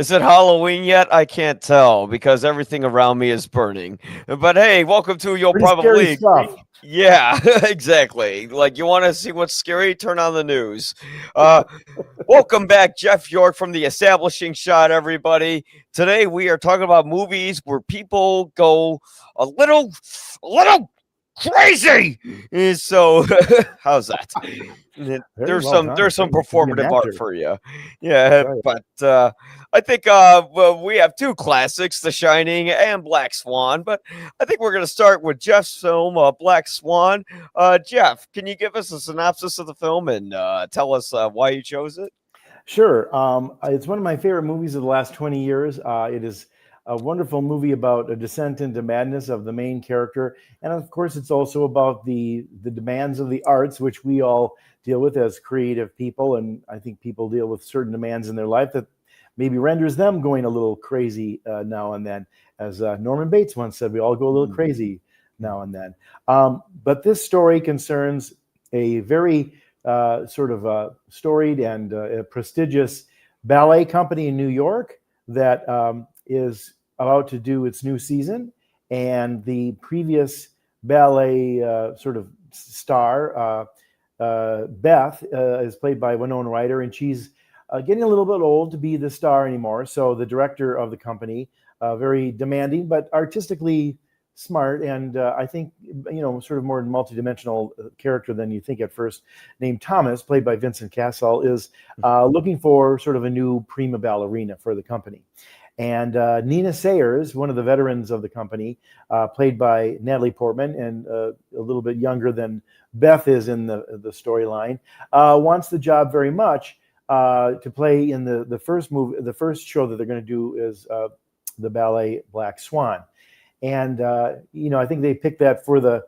Is it Halloween yet? I can't tell because everything around me is burning. But hey, welcome to You'll Pretty scary Probably stuff. Agree. Yeah, exactly. Like you want to see what's scary? Turn on the news. Uh, Welcome back, Jeff York from the Establishing Shot, everybody. Today we are talking about movies where people go a little crazy. So, how's that? Very There's well some done. there's some Very nice to be an performative art actor. for you, That's yeah. right. But I think well, we have two classics, The Shining and Black Swan. But I think we're gonna start with Jeff's film, Black Swan. Jeff, can you give us a synopsis of the film and tell us why you chose it? Sure. It's one of my favorite movies of the last 20 years. It is a wonderful movie about a descent into madness of the main character. And of course, it's also about the demands of the arts, which we all deal with as creative people. And I think people deal with certain demands in their life that maybe renders them going a little crazy now and then. As Norman Bates once said, we all go a little crazy now and then. But this story concerns a very sort of storied and prestigious ballet company in New York that is about to do its new season. And the previous ballet sort of star, Beth, is played by Winona Ryder, and she's getting a little bit old to be the star anymore. So the director of the company, very demanding, but artistically smart, and I think sort of more multidimensional character than you think at first, named Thomas, played by Vincent Cassel, is looking for sort of a new prima ballerina for the company. And Nina Sayers, one of the veterans of the company, played by Natalie Portman, and a little bit younger than Beth is in the storyline, wants the job very much to play in the first movie. The first show that they're going to do is the ballet Black Swan. And I think they picked that for the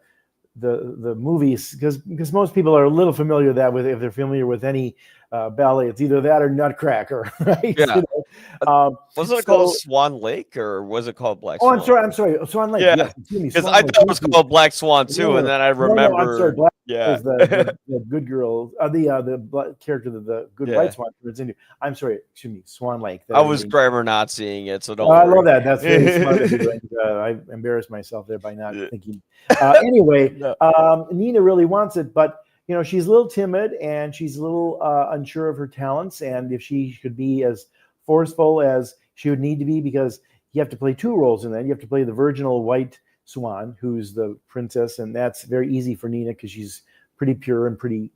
movies because most people are a little familiar with that. With if they're familiar with any ballet, it's either that or Nutcracker, right? Yeah. Wasn't it called So, Swan Lake or was it called Black oh, I'm Swan? sorry, I'm sorry. Swan Lake, Yeah, yes, excuse me, because Swan I Lake. thought it Thank was you. called Black Swan No, too, and no, then I no. I'm sorry. remember. Black Yeah. is the good girl, the black character that the good white Yeah. swan turns into. I'm sorry, excuse me, Swan Lake. I That is was the. grammar not seeing it, so Oh, don't I worry. love that. That's very smart of you, and I embarrassed myself there by not Yeah. thinking. Anyway, No. Nina really wants it, but she's a little timid and she's a little unsure of her talents, and if she could be as forceful as she would need to be, because you have to play two roles in that. You have to play the virginal white swan, who's the princess, and that's very easy for Nina because she's pretty pure and pretty,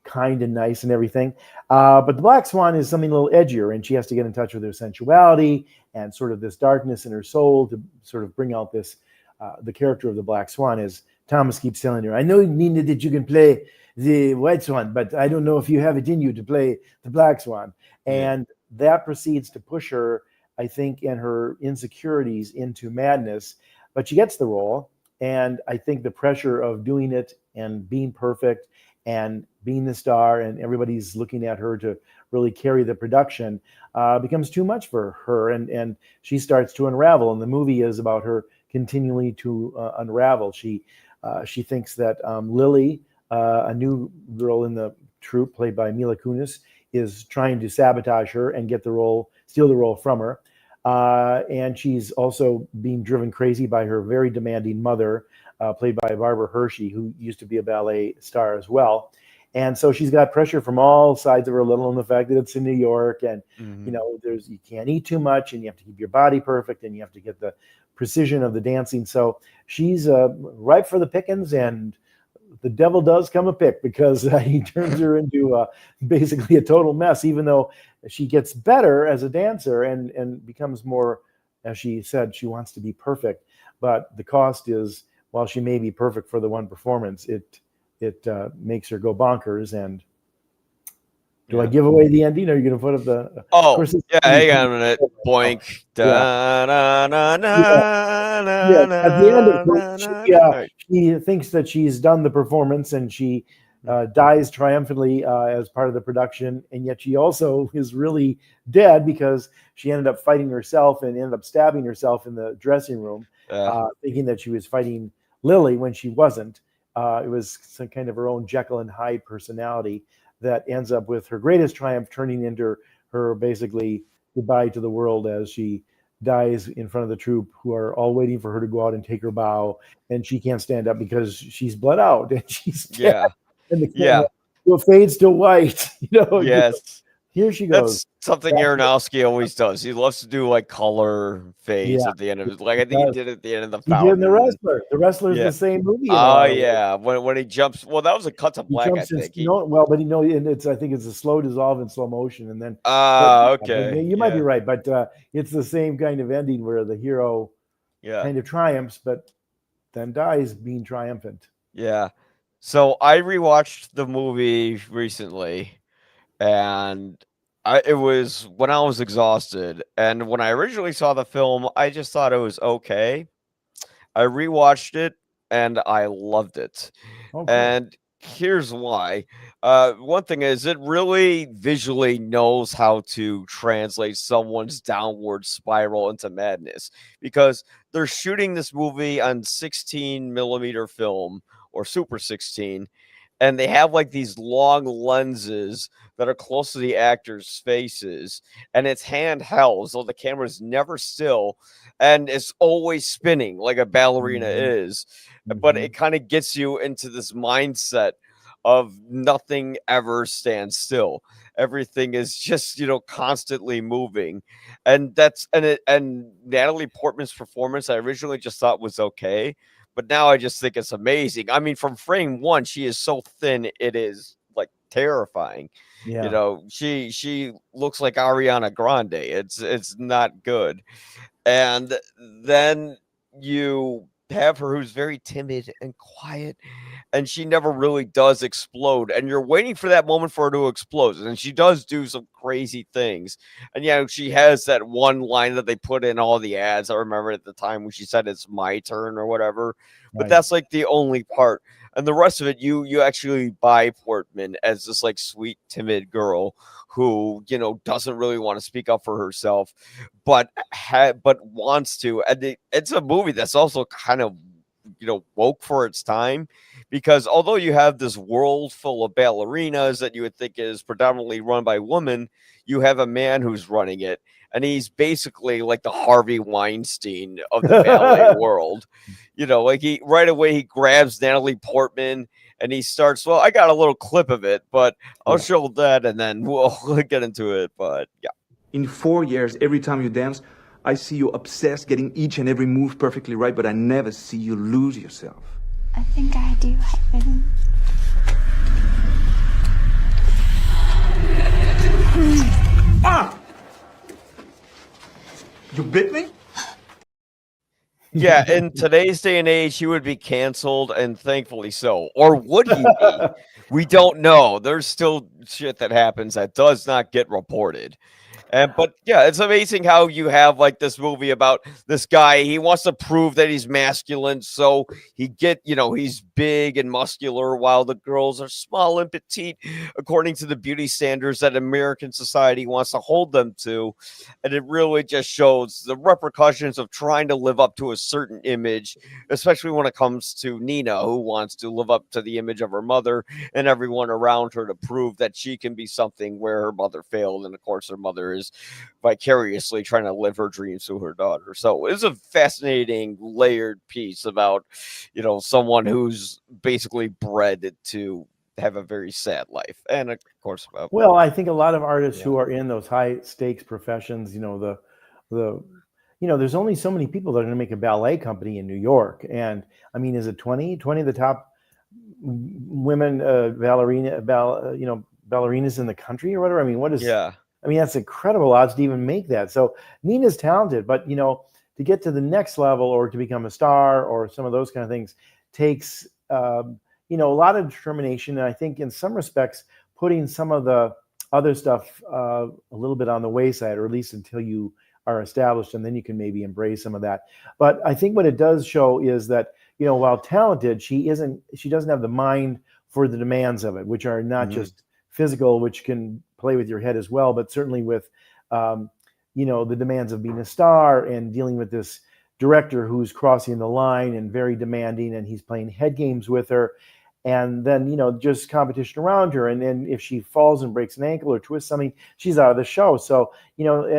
kind and nice and everything. But the black swan is something a little edgier, and she has to get in touch with her sensuality and sort of this darkness in her soul to sort of bring out this. The character of the black swan is Thomas keeps telling her, "I know, Nina, that you can play the white swan, but I don't know if you have it in you to play the black swan." Yeah. And that proceeds to push her, I think, and her insecurities into madness. But she gets the role, and I think the pressure of doing it and being perfect and being the star, and everybody's looking at her to really carry the production, becomes too much for her, and she starts to unravel. And the movie is about her continually to unravel. She thinks that Lily, a new girl in the troupe, played by Mila Kunis, is trying to sabotage her and get the role, steal the role from her. And she's also being driven crazy by her very demanding mother, played by Barbara Hershey, who used to be a ballet star as well. And so she's got pressure from all sides of her, let alone the fact that it's in New York, and Hmm. you can't eat too much, and you have to keep your body perfect, and you have to get the precision of the dancing. So she's ripe for the pickings, and the devil does come a pick, because he turns her into basically a total mess, even though she gets better as a dancer and becomes more, as she said, she wants to be perfect. But the cost is, while she may be perfect for the one performance, it makes her go bonkers. And do I Yeah. give away the ending? Or are you going to put up the? Of Oh, course, this yeah. movie is Hang pretty on a minute. cool right now. Boink. Yeah, Da, na, na, yeah. na, Yeah, na, at the end, of na, course, na, na, na. All right. she thinks that she's done the performance, and she Mm. dies triumphantly as part of the production. And yet she also is really dead, because she ended up fighting herself and ended up stabbing herself in the dressing room, thinking that she was fighting Lily when she wasn't. It was some kind of her own Jekyll and Hyde personality that ends up with her greatest triumph turning into her basically goodbye to the world as she dies in front of the troop, who are all waiting for her to go out and take her bow, and she can't stand up because she's bled out and she's dead. Yeah. And the camera Yeah. fades to white. Yes. Here she goes. That's something Aronofsky always does. He loves to do like color fades Yeah, at the end of it. Like I think he does. did it at the end of The He did in The Fountain. Wrestler. The Wrestler is Yeah. the same movie in a Oh lot of ways. yeah. When he jumps, well, that was a cut to He black, I jumps in, think. and it's, I think it's a slow dissolve in slow motion, and then. But Okay. you might be right, but it's the same kind of ending where the hero Yeah. kind of triumphs, but then dies being triumphant. Yeah. So I rewatched the movie recently, and it was when I was exhausted. And when I originally saw the film, I just thought it was okay. I rewatched it and I loved it. Oh, cool. And here's why. One thing is, it really visually knows how to translate someone's downward spiral into madness, because they're shooting this movie on 16 millimeter film or Super 16, and they have like these long lenses that are close to the actors' faces, and it's handheld, so the camera's never still, and it's always spinning like a ballerina is. But it kind of gets you into this mindset of nothing ever stands still. Everything is just, constantly moving. And Natalie Portman's performance I originally just thought was okay, but now I just think it's amazing. I mean, from frame one, she is so thin, it is like terrifying. Yeah. She looks like Ariana Grande. It's not good. And then you have her who's very timid and quiet, and she never really does explode, and you're waiting for that moment for her to explode, and she does do some crazy things. And she has that one line that they put in all the ads. I remember at the time when she said it's my turn or whatever, but Right. that's like the only part. And the rest of it, you actually buy Portman as this like sweet timid girl who doesn't really want to speak up for herself, but wants to. And it's a movie that's also kind of woke for its time, because although you have this world full of ballerinas that you would think is predominantly run by women, you have a man who's running it, and he's basically like the Harvey Weinstein of the ballet world. Like he right away he grabs Natalie Portman and he starts. Well, I got a little clip of it, but I'll show that and then we'll get into it. But yeah. In 4 years, every time you dance, I see you obsessed, getting each and every move perfectly right, but I never see you lose yourself. I think I do, heaven. Ah! You bit me? Yeah, in today's day and age, he would be canceled, and thankfully so. Or would he be? We don't know. There's still shit that happens that does not get reported. But yeah, it's amazing how you have like this movie about this guy. He wants to prove that he's masculine, so he's big and muscular, while the girls are small and petite, according to the beauty standards that American society wants to hold them to. And it really just shows the repercussions of trying to live up to a certain image, especially when it comes to Nina, who wants to live up to the image of her mother and everyone around her to prove that she can be something where her mother failed. And of course, her mother is vicariously trying to live her dreams through her daughter. So it's a fascinating layered piece about, someone who's basically bred to have a very sad life. And of course, well, I think a lot of artists who are in those high stakes professions, there's only so many people that are going to make a ballet company in New York. And I mean, is it 20 of the top women ballerinas in the country or whatever? I mean, that's incredible odds to even make that. So Nina's talented, but to get to the next level or to become a star or some of those kind of things takes a lot of determination. And I think in some respects, putting some of the other stuff a little bit on the wayside, or at least until you are established, and then you can maybe embrace some of that. But I think what it does show is that while talented, she doesn't have the mind for the demands of it, which are not just physical, which can play with your head as well, but certainly with the demands of being a star and dealing with this director who's crossing the line and very demanding, and he's playing head games with her. and then just competition around her, and then if she falls and breaks an ankle or twists something, she's out of the show. So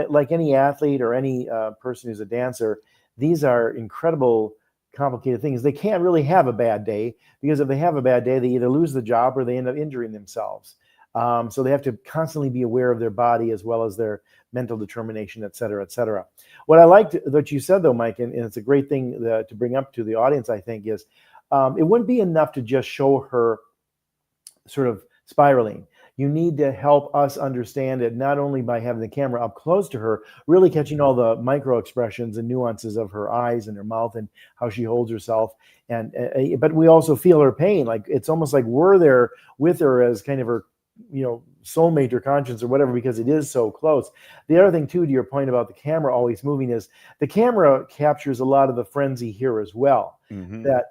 like any athlete or any person who's a dancer, these are incredible complicated things. They can't really have a bad day, because if they have a bad day, they either lose the job or they end up injuring themselves. So they have to constantly be aware of their body as well as their mental determination, et cetera, et cetera. What I liked that you said, though, Mike, and it's a great thing to bring up to the audience, I think, is it wouldn't be enough to just show her sort of spiraling. You need to help us understand it, not only by having the camera up close to her, really catching all the micro expressions and nuances of her eyes and her mouth and how she holds herself. But we also feel her pain. Like it's almost like we're there with her as kind of her, soulmate or conscience or whatever, because it is so close. The other thing too, to your point about the camera always moving, is the camera captures a lot of the frenzy here as well. Mm-hmm. That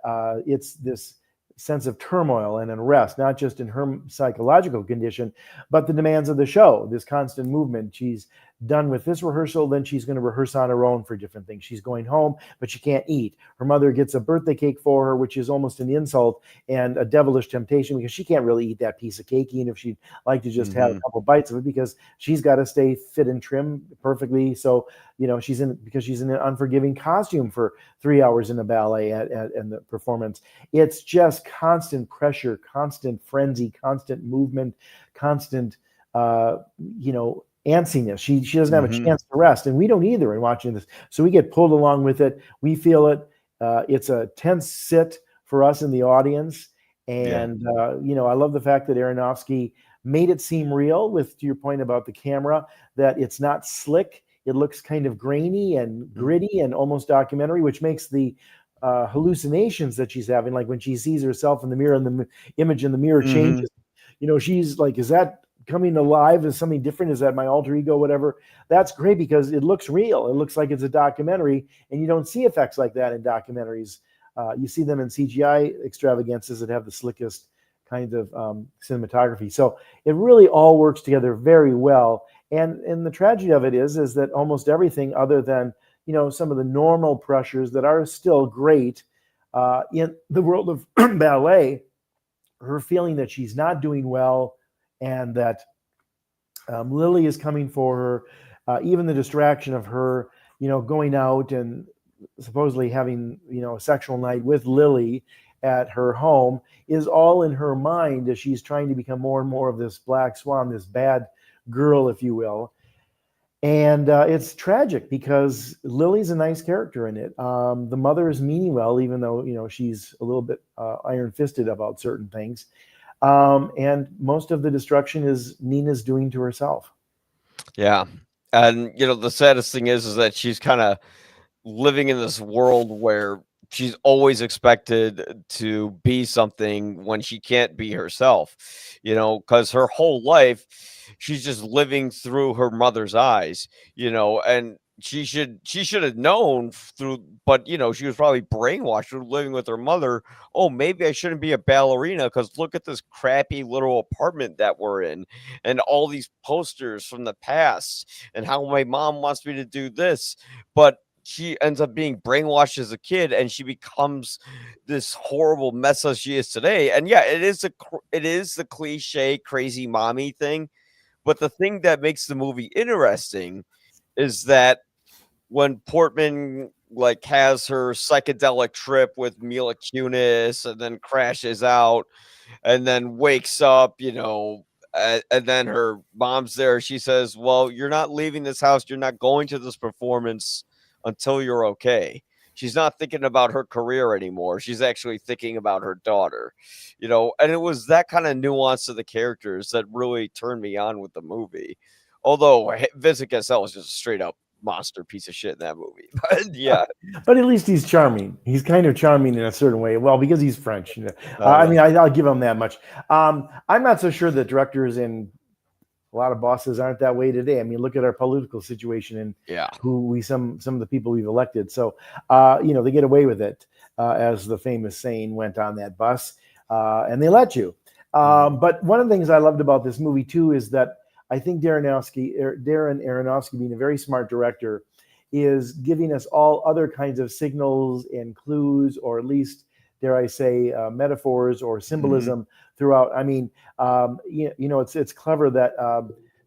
it's this sense of turmoil and unrest, not just in her psychological condition, but the demands of the show, this constant movement. She's done with this rehearsal, then she's going to rehearse on her own for different things. She's going home, but she can't eat. Her mother gets a birthday cake for her, which is almost an insult and a devilish temptation, because she can't really eat that piece of cake, even if she'd like to just have a couple bites of it, because she's got to stay fit and trim perfectly. So, she's in an unforgiving costume for 3 hours in a ballet and the performance. It's just constant pressure, constant frenzy, constant movement, constant, antsiness. She doesn't have a chance to rest, and we don't either in watching this. So we get pulled along with it. We feel it. It's a tense sit for us in the audience. And, I love the fact that Aronofsky made it seem real, to your point about the camera, that it's not slick. It looks kind of grainy and gritty and almost documentary, which makes the hallucinations that she's having, like when she sees herself in the mirror and the image in the mirror changes. She's like, is that coming alive? Is something different? Is that my alter ego? Whatever. That's great, because it looks real. It looks like it's a documentary, and you don't see effects like that in documentaries. You see them in CGI extravagances that have the slickest kind of cinematography. So it really all works together very well. And the tragedy of it is that almost everything, other than some of the normal pressures that are still great in the world of ballet, her feeling that she's not doing well, and that Lily is coming for her, even the distraction of her, going out and supposedly having, a sexual night with Lily at her home, is all in her mind as she's trying to become more and more of this Black Swan, this bad girl, if you will. And it's tragic, because Lily's a nice character in it. The mother is meaning well, even though, she's a little bit iron-fisted about certain things. And most of the destruction is Nina's doing to herself. Yeah. And, the saddest thing is that she's kind of living in this world where she's always expected to be something when she can't be herself, because her whole life she's just living through her mother's eyes, and she should have known through, but she was probably brainwashed through living with her mother. Oh, maybe I shouldn't be a ballerina, because look at this crappy little apartment that we're in, and all these posters from the past, and how my mom wants me to do this. But she ends up being brainwashed as a kid, and she becomes this horrible mess as she is today. And yeah, it is the cliche crazy mommy thing. But the thing that makes the movie interesting is that when Portman has her psychedelic trip with Mila Kunis, and then crashes out, and then wakes up, and then her mom's there, she says, well, you're not leaving this house. You're not going to this performance until you're okay. She's not thinking about her career anymore. She's actually thinking about her daughter, and it was that kind of nuance to the characters that really turned me on with the movie. Although Vincent Cassel was just a straight up monster piece of shit in that movie. But yeah. But at least he's charming. He's kind of charming in a certain way. Well, because he's French. I'll give him that much. I'm not so sure that directors and a lot of bosses aren't that way today. I mean, look at our political situation and who some of the people we've elected. So, they get away with it, as the famous saying went on that bus, and they let you. But one of the things I loved about this movie too is that I think Darren Aronofsky, being a very smart director, is giving us all other kinds of signals and clues, or at least dare I say, metaphors or symbolism throughout. I mean, it's clever that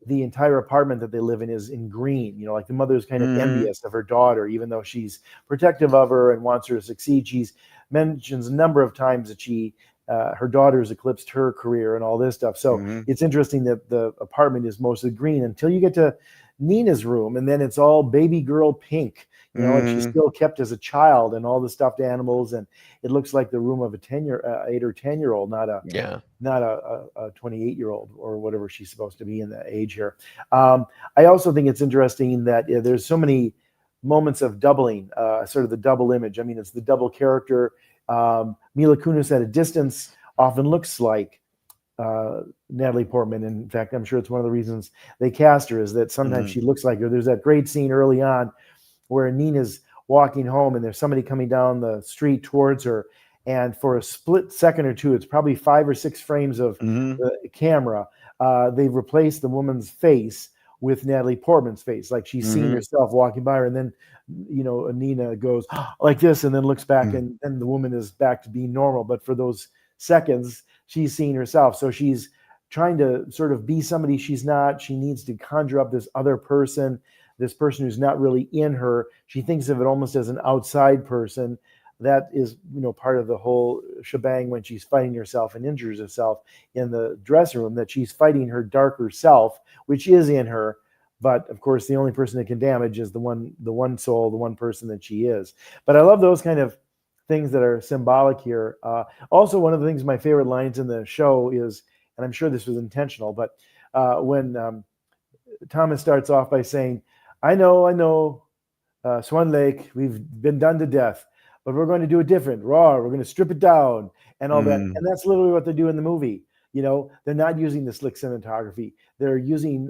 the entire apartment that they live in is in green. Like the mother's kind of envious of her daughter, even though she's protective of her and wants her to succeed. She's mentions a number of times that her daughter's eclipsed her career and all this stuff. So it's interesting that the apartment is mostly green until you get to Nina's room, and then it's all baby girl pink. And she's still kept as a child, and all the stuffed animals, and it looks like the room of a 8 or 10-year-old, not a 28-year-old or whatever she's supposed to be in that age here. I also think it's interesting that there's so many moments of doubling, sort of the double image. I mean, it's the double character. Mila Kunis at a distance often looks like Natalie Portman. In fact, I'm sure it's one of the reasons they cast her, is that sometimes she looks like her. There's that great scene early on where Nina's walking home and there's somebody coming down the street towards her. And for a split second or two, it's probably 5 or 6 frames of the camera. They've replaced the woman's face with Natalie Portman's face, like she's seen herself walking by her, and then Nina goes like this and then looks back, and then the woman is back to being normal. But for those seconds, she's seen herself. So she's trying to sort of be somebody she's not. She needs to conjure up this other person, this person who's not really in her. She thinks of it almost as an outside person. That is, part of the whole shebang when she's fighting herself and injures herself in the dressing room, that she's fighting her darker self, which is in her. But of course, the only person that can damage is the one soul, the one person that she is. But I love those kind of things that are symbolic here. Also, one of the things, my favorite lines in the show is, and I'm sure this was intentional, but when Thomas starts off by saying, I know, Swan Lake, we've been done to death, but we're going to do it different. We're going to strip it down and all that. And that's literally what they do in the movie. They're not using the slick cinematography. They're using,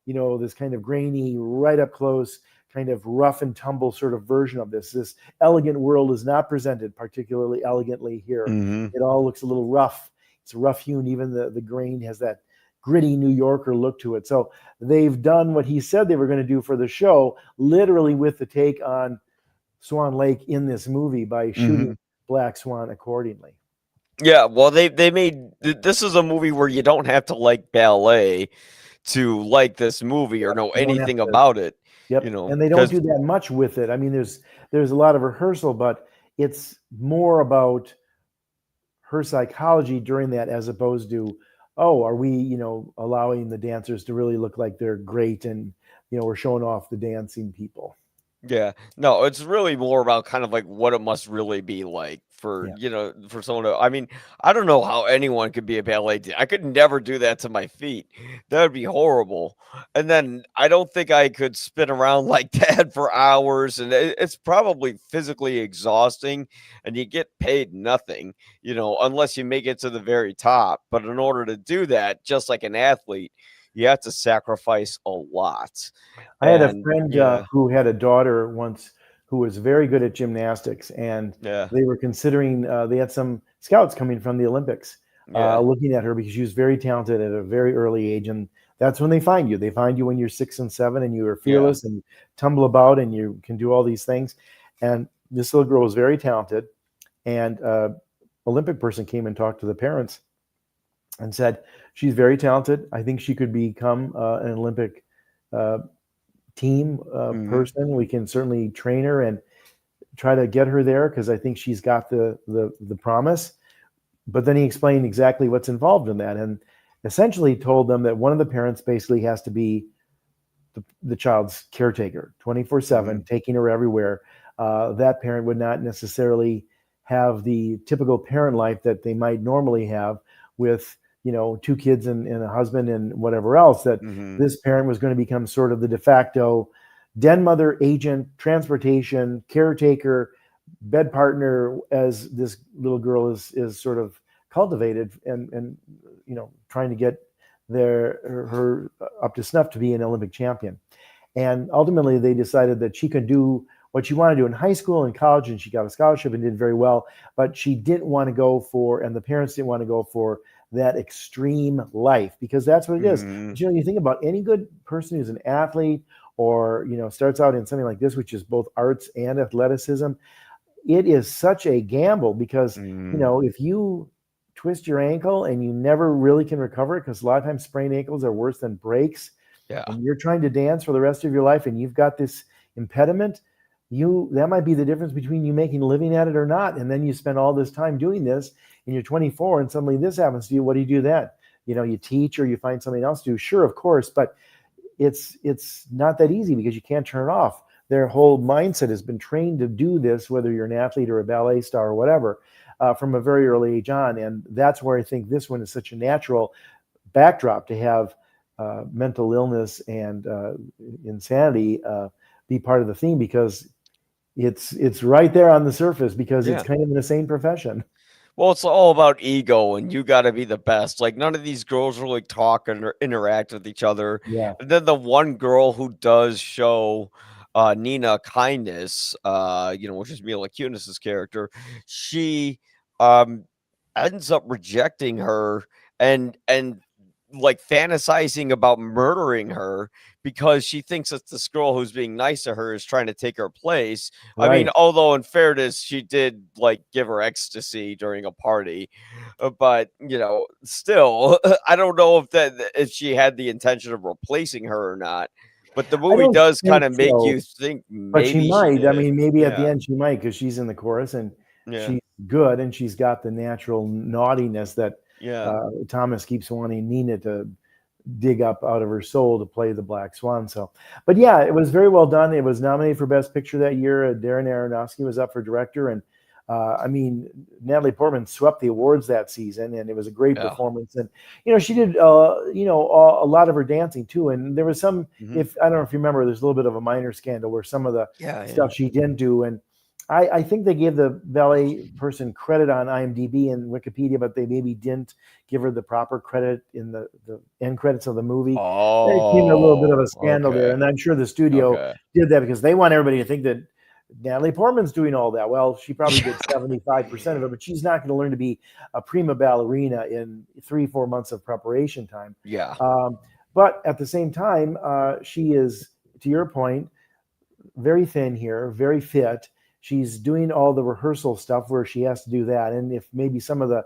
this kind of grainy, right up close, kind of rough and tumble sort of version of this. This elegant world is not presented particularly elegantly here. It all looks a little rough. It's rough hewn. Even the grain has that gritty New Yorker look to it. So they've done what he said they were going to do for the show, literally with the take on Swan Lake in this movie by shooting Black Swan accordingly. Yeah, well, they made this is a movie where you don't have to like ballet to like this movie or know anything about it. Yep. And they don't do that much with it. I mean, there's a lot of rehearsal, but it's more about her psychology during that, as opposed to, are we, allowing the dancers to really look like they're great and, we're showing off the dancing people. Yeah, no, it's really more about kind of like what it must really be like for, for someone to, I mean, I don't know how anyone could be a ballet dancer. I could never do that to my feet. That would be horrible. And then I don't think I could spin around like that for hours. And it's probably physically exhausting, and you get paid nothing, unless you make it to the very top. But in order to do that, just like an athlete, you have to sacrifice a lot. I had a friend who had a daughter once who was very good at gymnastics, and they were considering, they had some scouts coming from the Olympics looking at her because she was very talented at a very early age. And that's when they find you. They find you when you're 6 and 7 and you are fearless and you tumble about and you can do all these things. And this little girl was very talented. And Olympic person came and talked to the parents and said, she's very talented. I think she could become an Olympic team person. We can certainly train her and try to get her there, because I think she's got the promise. But then he explained exactly what's involved in that, and essentially told them that one of the parents basically has to be the child's caretaker 24/7, taking her everywhere. That parent would not necessarily have the typical parent life that they might normally have with 2 kids and a husband and whatever else. That this parent was going to become sort of the de facto den mother, agent, transportation, caretaker, bed partner, as this little girl is sort of cultivated and trying to get her up to snuff to be an Olympic champion. And ultimately they decided that she could do what she wanted to do in high school and college, and she got a scholarship and did very well, but she didn't want to go for, and the parents didn't want to go for, that extreme life, because that's what it is. But, you think about any good person who's an athlete or, starts out in something like this, which is both arts and athleticism. it is such a gamble because, Mm, if you twist your ankle and you never really can recover it, because a lot of times sprained ankles are worse than breaks, yeah. and you're trying to dance for the rest of your life and you've got this impediment, that might be the difference between you making a living at it or not. And then you spend all this time doing this and you're 24 and suddenly this happens to you. What do you do then? You teach or you find something else to do. Sure, of course, but it's not that easy because you can't turn it off. Their whole mindset has been trained to do this, whether you're an athlete or a ballet star or whatever, from a very early age on. And that's where I think this one is such a natural backdrop to have mental illness and insanity be part of the theme, because it's right there on the surface, because it's Yeah. kind of an insane profession. Well, it's all about ego, and you got to be the best. Like none of these girls really talk or interact with each other. Yeah, And then the one girl who does show Nina kindness, which is Mila Kunis's character, she um ends up rejecting her and like fantasizing about murdering her because she thinks that this girl who's being nice to her is trying to take her place. I mean, right. although in fairness, she did like give her ecstasy during a party, but still, I don't know if she had the intention of replacing her or not. But the I movie don't does kind think of make so, you think but she maybe she might. I did. mean, maybe at the Yeah, end she might, because she's in the chorus and yeah, she's good and she's got the natural naughtiness that yeah, Thomas keeps wanting Nina to dig up out of her soul to play the Black Swan. So, but yeah, it was very well done. It was nominated for Best Picture that year. Darren Aronofsky was up for director, and I mean, Natalie Portman swept the awards that season, and it was a great yeah. performance. And she did a lot of her dancing too. And there was some, Hmm. if I don't know if you remember, there's a little bit of a minor scandal where some of the Yeah, yeah. stuff she didn't do, and I think they gave the ballet person credit on IMDb and Wikipedia, but they maybe didn't give her the proper credit in the end credits of the movie. There came a little bit of Oh, a scandal there, okay, and I'm sure the studio okay. did that because they want everybody to think that Natalie Portman's doing all that. Well, she probably did 75% of it, but she's not going to learn to be a prima ballerina in 3-4 months of preparation time. Yeah, Um, but at the same time, she is, to your point, very thin here, very fit. She's doing all the rehearsal stuff where she has to do that. And if maybe some of the,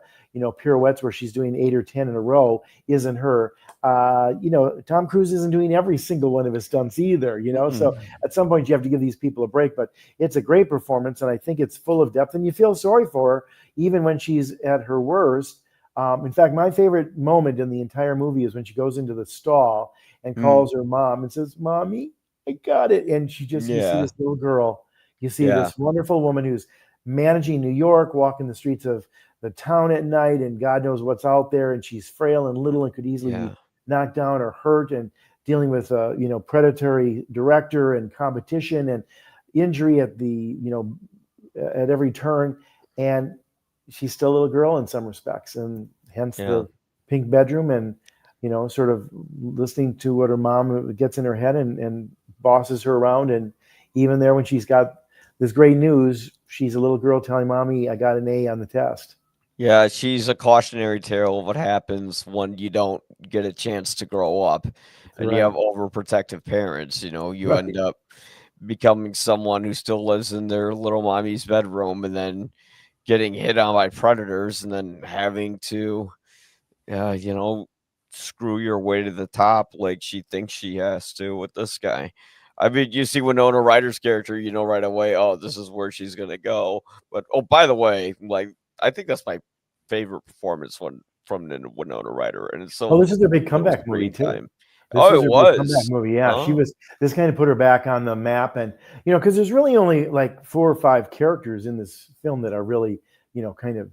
pirouettes where she's doing 8 or 10 in a row isn't her, Tom Cruise isn't doing every single one of his stunts either, mm-mm. So at some point you have to give these people a break, but it's a great performance. And I think it's full of depth and you feel sorry for her, even when she's at her worst. In fact, my favorite moment in the entire movie is when she goes into the stall and Mm. calls her mom and says, "Mommy, I got it." And you see Yeah, this little girl, you see yeah, this wonderful woman who's managing New York, walking the streets of the town at night, and God knows what's out there. And she's frail and little and could easily be yeah, knocked down or hurt, and dealing with a, predatory director and competition and injury at at every turn. And she's still a little girl in some respects, and hence yeah. the pink bedroom and, sort of listening to what her mom gets in her head and bosses her around. And even there, when she's got this great news, she's a little girl telling mommy, "I got an A on the test." Yeah, she's a cautionary tale of what happens when you don't get a chance to grow up and you have Correct. overprotective parents. You Right. end up becoming someone who still lives in their little mommy's bedroom and then getting hit on by predators and then having to, uh, you know, screw your way to the top like she thinks she has to with this guy. I mean, you see Winona Ryder's character, you know right away, oh, this is where she's gonna go. But oh, by the way, like I think that's my favorite performance one from the Winona Ryder, and it's Oh, so this is their big little comeback movie screen too. time. This Oh, was it her big comeback was. movie. Yeah, Oh, this kind of put her back on the map. And, because there's really only like 4 or 5 characters in this film that are really, kind of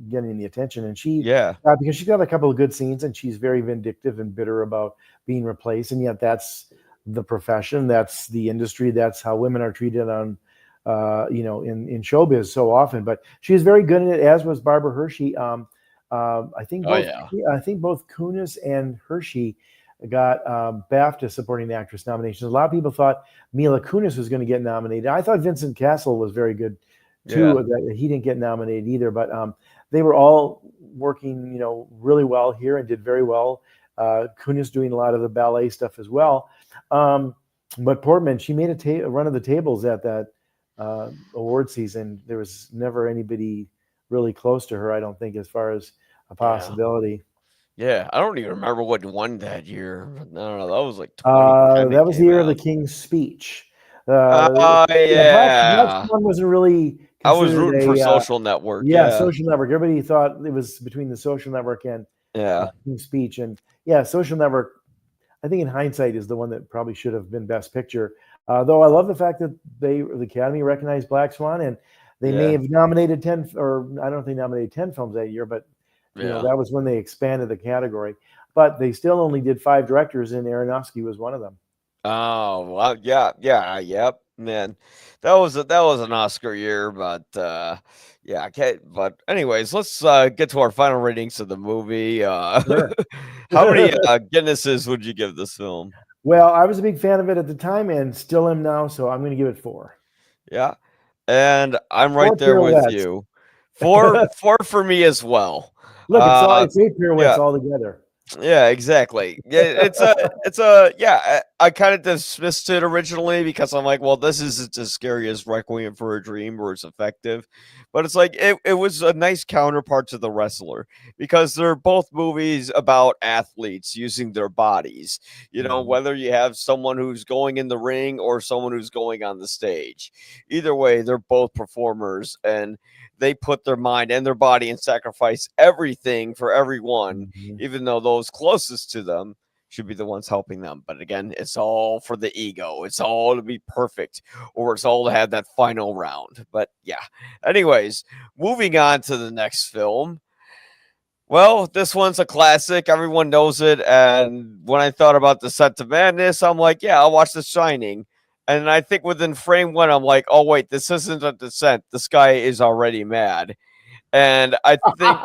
getting the attention. And yeah, because she's got a couple of good scenes and she's very vindictive and bitter about being replaced. And yet that's the profession, that's the industry, that's how women are treated on, in showbiz so often. But she was very good at it, as was Barbara Hershey. I think oh both yeah, Kunis and Hershey got BAFTA supporting actress nominations. A lot of people thought Mila Kunis was going to get nominated. I thought Vincent Castle was very good yeah, too. That he didn't get nominated either, but they were all working, really well here and did very well. Kunis doing a lot of the ballet stuff as well. But Portman, she made a run of the tables at that award season, there was never anybody really close to her, I don't think, as far as a possibility. Yeah, I don't even remember what won that year. I don't know. That was like 2010 That it was the came year of the out. King's Speech. Oh, Yeah, Black yeah. Swan wasn't really I was considered rooting for a Social Network. yeah, Yeah. Social Network. Everybody thought it was between the Social Network and Yeah. King's Speech, and yeah, Social Network. I think in hindsight is the one that probably should have been Best Picture. Though I love the fact that the Academy recognized Black Swan, and they may Yeah. have nominated 10, or I don't know if they nominated 10 films that year, but Yeah. that was when they expanded the category. But they still only did 5 directors, and Aronofsky was one of them. Oh, well, yep, man. That was an Oscar year, but yeah, I can't. But anyways, let's get to our final ratings of the movie. Sure. How many Guinnesses would you give this film? Well, I was a big fan of it at the time, and still am now, so I'm going to give it 4. Yeah, and I'm 4 right there with pirouettes. you. Four for me as well. Look, it's 8 Yeah, pirouettes all together. yeah, exactly. Yeah, yeah. I kind of dismissed it originally because I'm like, well, this isn't as scary as Requiem for a Dream, where it's effective, but it's like it was a nice counterpart to The Wrestler because they're both movies about athletes using their bodies. Whether you have someone who's going in the ring or someone who's going on the stage, either way, they're both performers and they put their mind and their body and sacrifice everything for everyone, even though those closest to them should be the ones helping them. But again, it's all for the ego. It's all to be perfect, or it's all to have that final round. But yeah. Anyways, moving on to the next film. Well, this one's a classic. Everyone knows it. And when I thought about Descent to Madness, I'm like, yeah, I'll watch The Shining. And I think within frame one, I'm like, oh, wait, this isn't a descent. This guy is already mad. And I think,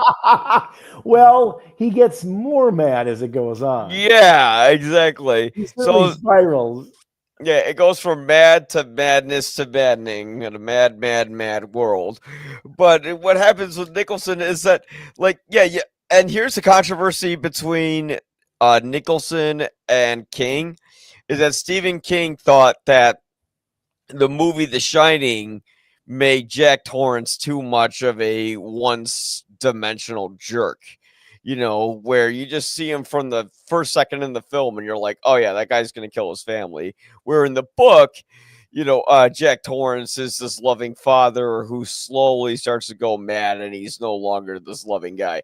Well, he gets more mad as it goes on. yeah, exactly. He certainly So, spirals. yeah, it goes from mad to madness to maddening in a mad, mad, mad world. But what happens with Nicholson is that, like, yeah. And here's the controversy between Nicholson and King is that Stephen King thought that the movie The Shining made Jack Torrance too much of a one-dimensional jerk. Where you just see him from the first second in the film and you're like, oh yeah, that guy's going to kill his family. Where in the book, Jack Torrance is this loving father who slowly starts to go mad and he's no longer this loving guy.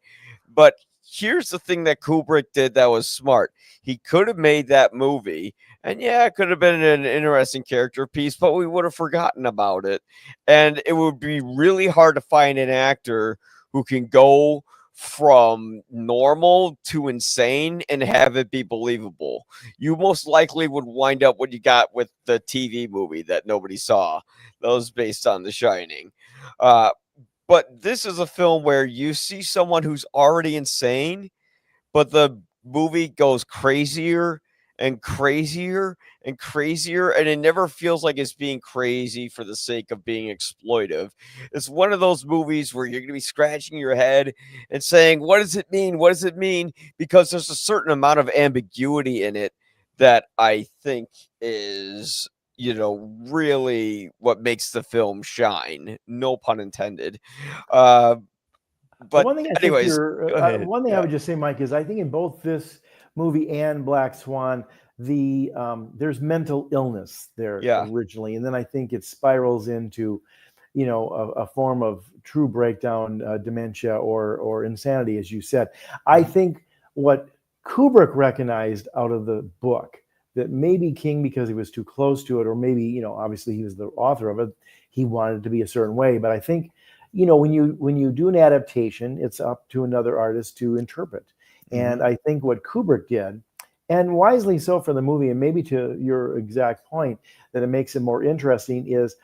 But here's the thing that Kubrick did that was smart. He could have made that movie, and yeah, it could have been an interesting character piece, but we would have forgotten about it. And it would be really hard to find an actor who can go from normal to insane and have it be believable. You most likely would wind up what you got with the TV movie that nobody saw. That was based on The Shining. But this is a film where you see someone who's already insane, but the movie goes crazier and crazier and crazier, and it never feels like it's being crazy for the sake of being exploitive. It's one of those movies where you're going to be scratching your head and saying, what does it mean? What does it mean? Because there's a certain amount of ambiguity in it that I think is really what makes the film shine. No pun intended. But one thing I think anyways, go ahead. one thing I would just say, Mike, is I think in both this movie and Black Swan, there's mental illness there originally, and then I think it spirals into, a form of true breakdown, dementia or insanity, as you said. I think what Kubrick recognized out of the book, that maybe King, because he was too close to it, or maybe, obviously he was the author of it, he wanted it to be a certain way. But I think, when you do an adaptation, it's up to another artist to interpret. And I think what Kubrick did, and wisely so for the movie, and maybe to your exact point, that it makes it more interesting, is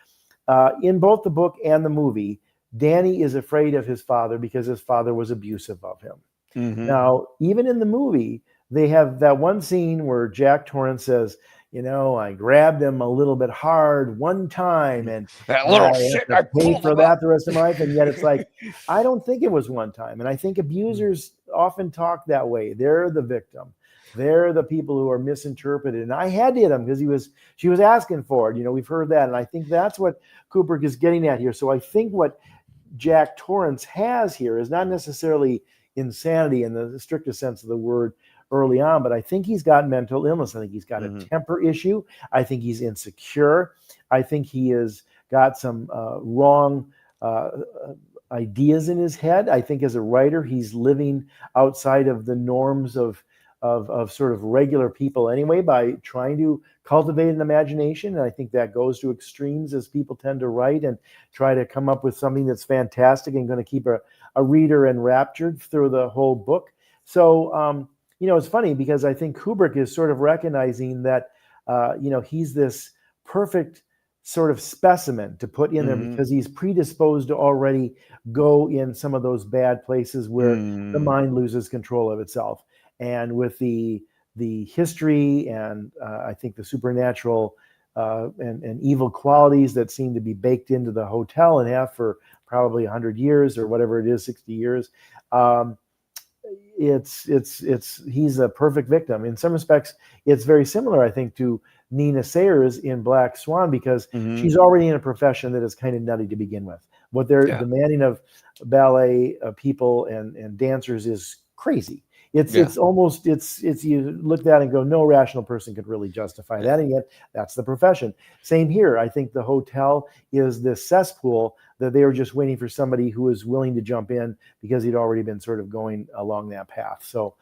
in both the book and the movie, Danny is afraid of his father because his father was abusive of him. Now, even in the movie, they have that one scene where Jack Torrance says, I grabbed him a little bit hard one time, and that little shit, I paid for that the rest of my life. And yet it's like, I don't think it was one time. And I think abusers often talk that way. They're the victim. They're the people who are misinterpreted. And I had to hit him because she was asking for it. You know, we've heard that. And I think that's what Kubrick is getting at here. So I think what Jack Torrance has here is not necessarily insanity in the strictest sense of the word early on, but I think he's got mental illness. I think he's got a temper issue. I think he's insecure. I think he has got some wrong ideas in his head. I think as a writer, he's living outside of the norms of sort of regular people anyway, by trying to cultivate an imagination. And I think that goes to extremes as people tend to write and try to come up with something that's fantastic and going to keep a reader enraptured through the whole book. So, you know, it's funny because I think Kubrick is sort of recognizing that, you know, he's this perfect sort of specimen to put in there because he's predisposed to already go in some of those bad places where the mind loses control of itself. And with the history and I think the supernatural and evil qualities that seem to be baked into the hotel and have for probably 100 years or whatever it is, 60 years, he's a perfect victim. In some respects, it's very similar, I think, to Nina Sayers in Black Swan, because she's already in a profession that is kind of nutty to begin with. What they're demanding of ballet people and dancers is crazy. It's almost you look at that and go, no rational person could really justify that, and yet that's the profession. Same here. I think the hotel is this cesspool that they were just waiting for somebody who was willing to jump in because he'd already been sort of going along that path. So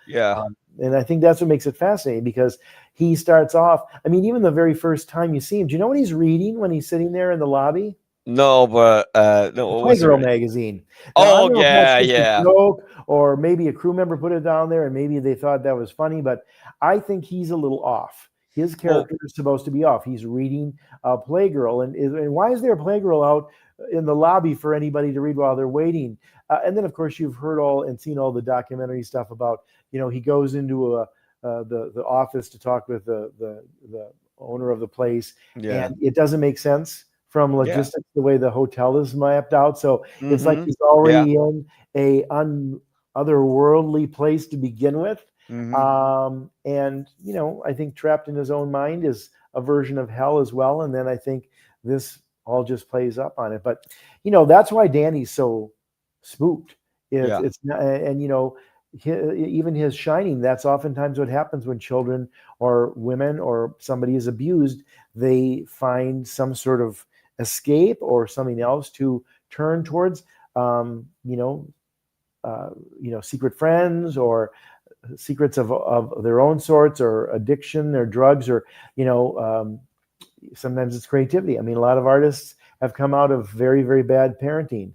and I think that's what makes it fascinating, because he starts off. I mean, even the very first time you see him, do you know what he's reading when he's sitting there in the lobby? No, but no, Playgirl magazine. Now, I don't know if that's just a joke, or maybe a crew member put it down there and maybe they thought that was funny, but I think he's a little off. His character is supposed to be off. He's reading a Playgirl, and why is there a Playgirl out in the lobby for anybody to read while they're waiting? And then, of course, you've heard all and seen all the documentary stuff about, you know, he goes into the office to talk with the owner of the place, and it doesn't make sense from logistics, the way the hotel is mapped out. So it's like he's already in a otherworldly place to begin with. And, you know, I think trapped in his own mind is a version of hell as well. And then I think this all just plays up on it. But, you know, that's why Danny's so spooked. It's not, and, you know, even his Shining, that's oftentimes what happens when children or women or somebody is abused. They find some sort of escape or something else to turn towards, secret friends or secrets of their own sorts, or addiction or drugs, or, you know, sometimes it's creativity. I mean, a lot of artists have come out of very, very bad parenting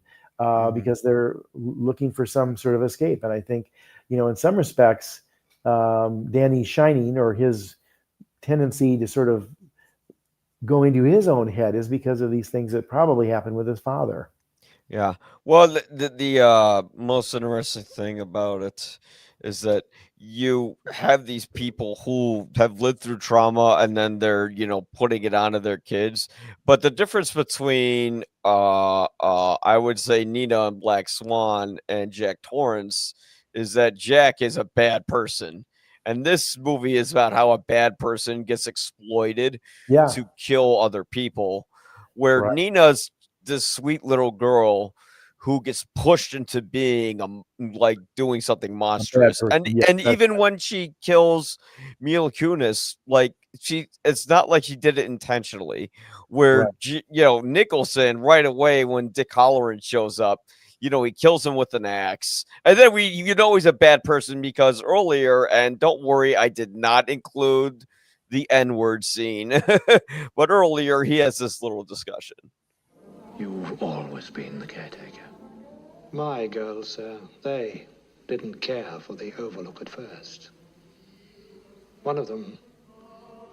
because they're looking for some sort of escape. And I think, you know, in some respects, Danny's Shining, or his tendency to sort of go into his own head, is because of these things that probably happened with his father. Yeah. Well, the most interesting thing about it is that you have these people who have lived through trauma, and then they're, you know, putting it onto their kids. But the difference between I would say Nina and Black Swan and Jack Torrance is that Jack is a bad person. And this movie is about how a bad person gets exploited to kill other people, where Nina's this sweet little girl who gets pushed into being like doing something monstrous. And even when she kills Mila Kunis, like, it's not like she did it intentionally. Where you know, Nicholson, right away when Dick Halloran shows up, you know, he kills him with an axe. And then you know, he's a bad person because earlier, and don't worry, I did not include the N-word scene, but earlier he has this little discussion. You've always been the caretaker. My girls, they didn't care for the Overlook at first. One of them